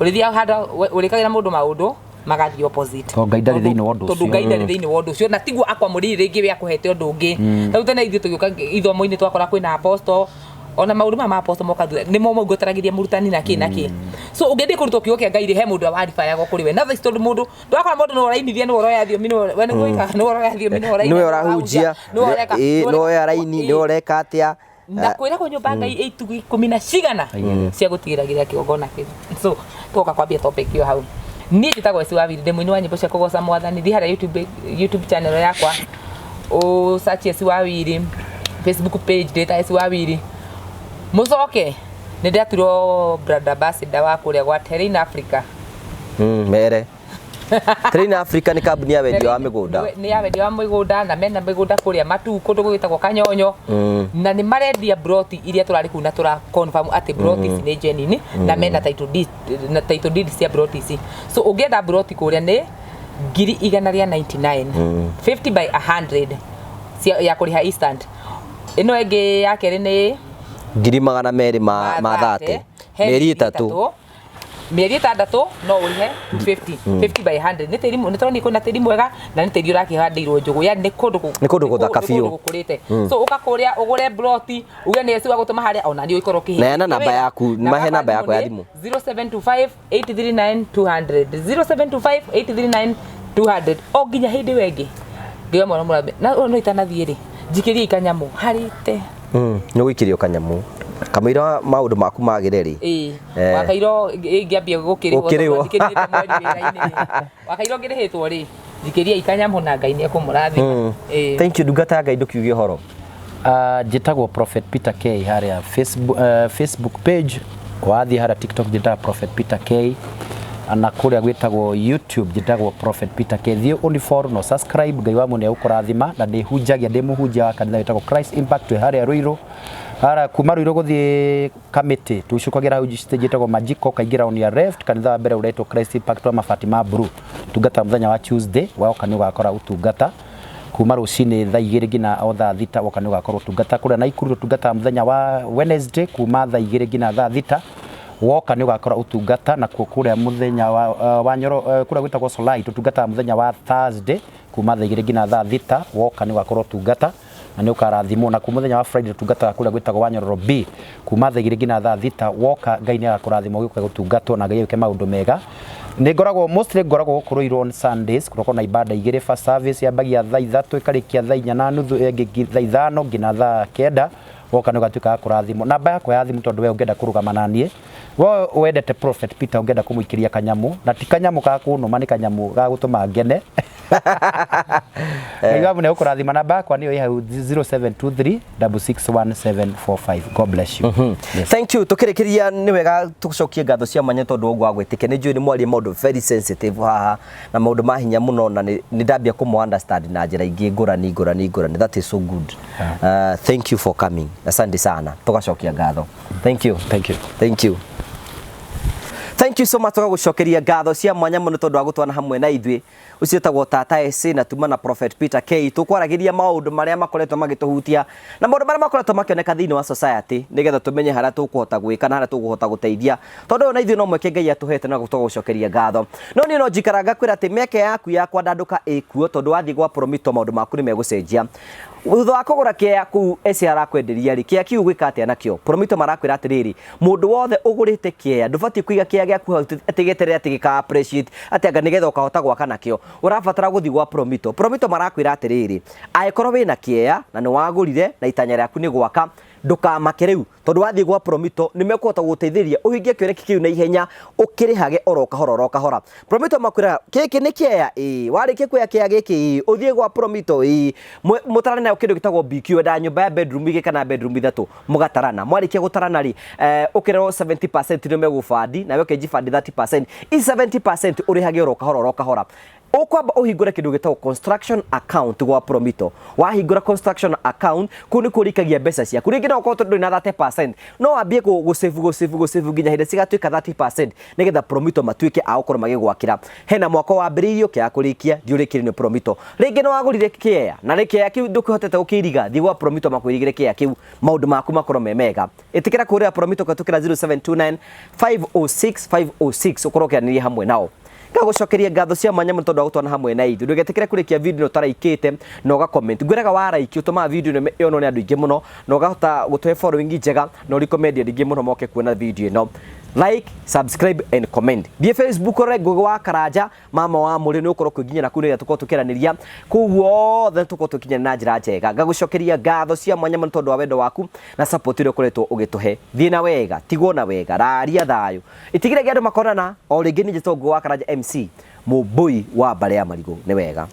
urithia hada urikagira mundu maundu magathi opposite
to ngai ndari thiini wondu
tondu ngai ndari thiini wondu ucio na tiguo akwamuriri ringi we akuhete undu ungi riu tene ithu tugiuka ithomo-ini twakora kwina apostle ona maundu ma apostle mokathu ni mo mugotaragiria murutani na ki so ungendi kurutwo kiugo kia ngai ri he mundu awarifa yago kuri we na tha tondu mundu twakora mundu no rainithia no roya thio mino we ni gwika no roya thio mino roya
no orahunjia no araini no reka atia
na kwira ko nyumba ngai 8:10 cigana cia gutigiragiria kigongona ki so toka kwambia topic yo hau ni njitagwo Essy Wawiri ndi muini wa nyimbo cia kugoca mwathani thi haria YouTube channel yakwa o search Essy Wawiri Facebook page ndita Essy Wawiri mucoke ni ndaturwo brand ambassador wa kuria gwa Terrain Africa
mere Terrain Africa ni kambuni ya wendio wa migunda
ni ya wendio wa migunda na mena migunda kuria matu kundu gugitagwo Kanyonyo na ni marendia broti iria turari kuna tura confirm ati broti ni genuine na mena title deed cia broti ici so ungienda broti kuria ni 199 50 by 100 ya kuriha instant ino enge ya keri ni
200 ma thate
mieri 6 no urihe 50 by 100 ni tiri ni toni kuna tiri mwega na ni tiri urakihandirwo njugu ya ni kundu
guthaka biu
so ukakuria ugure broti uge ni Essy wa gutuma haria ona ni uikoro kihi
na namba yaku mahe namba yako ya thimu
0725 839 200 0725 839 200 o nginya hindi wengi ngiye mwana murabe na no itanathie ri jikiria ikanyamu harite
no wikirio kanyamu kamira maundu maku magireri
wakairo ngiambia gukiriwo ndikinite mweri wira-ini wakairo ngirihitwo ri jikiria ikanyamu na ngai ni ekumurathima
thank you ndungata ngai ndukiuge horo
njitagwo Prophet Peter K haria Facebook page wathi haria TikTok njitagwo Prophet Peter K ana kuria gwitagwo YouTube njitagwo Prophet Peter K thio only for no subscribe ngai wa mune ukurathima na ndihunjagia ndimuhunjia wa kanitha witagwo Christ Impact haria Ruiru hara kuma Ruiru guthie committee tucukagira hau njitagwo Majiko kaingira on your left kanitha wa mbere uretwo Christ Impact wa Mafatima Blue tungata muthenya wa Tuesday waoka ni ugakora utungata kuma rucini thaa 2 ngina o thaa 6 woka ni ugakorwo utungata kuria na Ikuru tungata muthenya wa Wednesday kuma thaa 2 ngina thaa 6 woka ni ugakora utungata na kuria muthenya wa Nyoro kuria gwitagwo Solai tutungata muthenya wa Thursday kuma thaa 2 ngina thaa 6 woka ni ugakorwo utungata na ni ukarathimo na kuma muthenya wa Friday tutungata kuria gwitagwo wa Nyoro B kuma thaa 2 ngina thaa 6 woka ngai ni agakurathimo gikuka gutungatwo na ngai yuke maundu mega ni ngoragwo mostly ngoragwo kuruirwo on Sundays kuroko na ibada igire first service yabagia thaa 3 ikarikia thaa 4 na nuthu engi thaa 5 ngina thaa 9 woka ni ugatuika kurathimo namba yako ya thimu tondu we ungenda kurugama nanie wo wendete Prophet Peter ungenda kumuikiria kanyamu na ti kanyamu ka kunuma ni kanyamu ga gutuma ngene Ngai ne ukurathima namba yako ni 0723 661745 God bless you
yes. Thank you tukirikiria ni wega tucokie ngatho cia manya tondu ogwa agwitike ni njui ni mwari maundu very sensitive haha na maundu mahinya muno na ni ndambia kumu understand na njira ingi ngurani that is so good thank you for coming asante sana tugacokia ngatho thank you Thank you so much for gũcokeria ngatho cia mwanya mũno tondũ wa gũtwana hamwe na ithuĩ. Ucio tagwo tata Essy na tuma na Prophet Peter K. Tukwaragiria maũndũ marĩa makoretwo magĩtũhutia na maũndũ marĩa makoretwo makĩoneka thĩinĩ wa society nigetha tumenye harĩa tũkũhota gwĩka na harĩa tũkũhota gũteithia tondũ na ithuĩ no mweke Ngai atũhete na gũcokeria ngatho. No niĩ no njikaranga kwĩra atĩ mĩeke yaku ya kwandandũka ĩkuo tondũ wathiĩ gwa Promito maũndũ maku nĩ megũcenjia. Thutha wa kũgũra kĩea kũu Essy arakwenderia rĩ kĩea kĩu gwĩka atĩa nakĩo. Promito marakwĩra atĩrĩrĩ mũndũ wothe ũgũrĩte kĩea ndũbatiĩ kũiga kĩea gĩaku hau atigeterera atĩ gĩka appreciate atĩ anga nĩgetha ũkahota gwaka nakĩo. Ũrabatara gũthiĩ gwa Promito. Promito marakwĩra atĩrĩrĩ angĩkorwo wĩna kĩea na nĩ wagũrire na itanya rĩaku nĩ gwaka ndũkamake rĩu tondũ wathiĩ gwa Promito nĩ mekũhota gũgũteithĩrĩria ũhingie kĩoneki kĩu na ihenya ũkĩrĩhage oro kahora. Promito makwĩra gĩkĩ nĩ kĩea warĩkia kuoya kĩea gĩkĩ ũthiĩ gwa Promito mũtarane nayo kĩndũ gĩtagwo BQ wenda nyũmba ya bedroom igĩ kana bedroom ithatũ mũgatarana mwarĩkia gũtarana rĩ ũkĩrerwo 70% nĩ megũbandi na weke jibandi 30% 70% ũrĩhage oro kahora. Ukwamba uhingure kĩndũ gĩtagwo construction account gwa Promito. Wahingura construction account kuni kurikagia mbeca ciaku. Rĩngĩ no ũkorwo ndũrĩ na 30% no wambie gũsave nginya hĩndĩ cigatuĩka 30% nĩgetha Promito matuĩke a gũkorwo magĩgwakĩra. Hena mwaka wa mbĩrĩrio kĩa kũrĩkia ndiũrĩkĩrĩ nĩ Promito. Rĩngĩ no wagũrire kĩea na kĩea kĩu ndũkĩhotete gũkĩriga thiĩ gwa Promito makwĩrĩgĩre kĩea kĩu maũndũ maku makorwo me mega. Ĩtĩkĩra kũrĩa Promito katukĩra 0729 506 506 ũkorwo ũkĩaranĩria hamwe nao. Gũcokeria ngatho cia mwanya mũno tondũ wa gũtwana hamwe na ithuĩ. Ndũgetĩkĩre kũrĩkia video ũtaraikĩte na ũga-comment. Ngwĩraga waraiki ũtũmaga video ĩno yonwo nĩ andũ aingĩ mũno na ũgahota gũtũhe following njega na ũrecommend andũ aingĩ mũno moke kuona video ĩno. Like, subscribe and comment. Thiĩ Facebook ũrore Ngũgĩ wa Karanja mama wa mũrĩ nĩ ũkorwo kwĩnginya na kũu nĩgetha tũkorwo tũkĩaranĩria kũu wothe tũkorwo tũkinya na njĩra njega. Ngagũcokeria ngatho cia mwanya mũno tondũ wa wendo waku na support ĩrĩa ũkoretwo ũgĩtũhe. Thiĩ na wega, tigwo na wega, raria thayũ. Itigire andũ makorana o rĩngĩ nĩ njĩtwo Ngũgĩ wa Karanja MC mũmbũi wa Mbare ya Marigũ nĩ wega.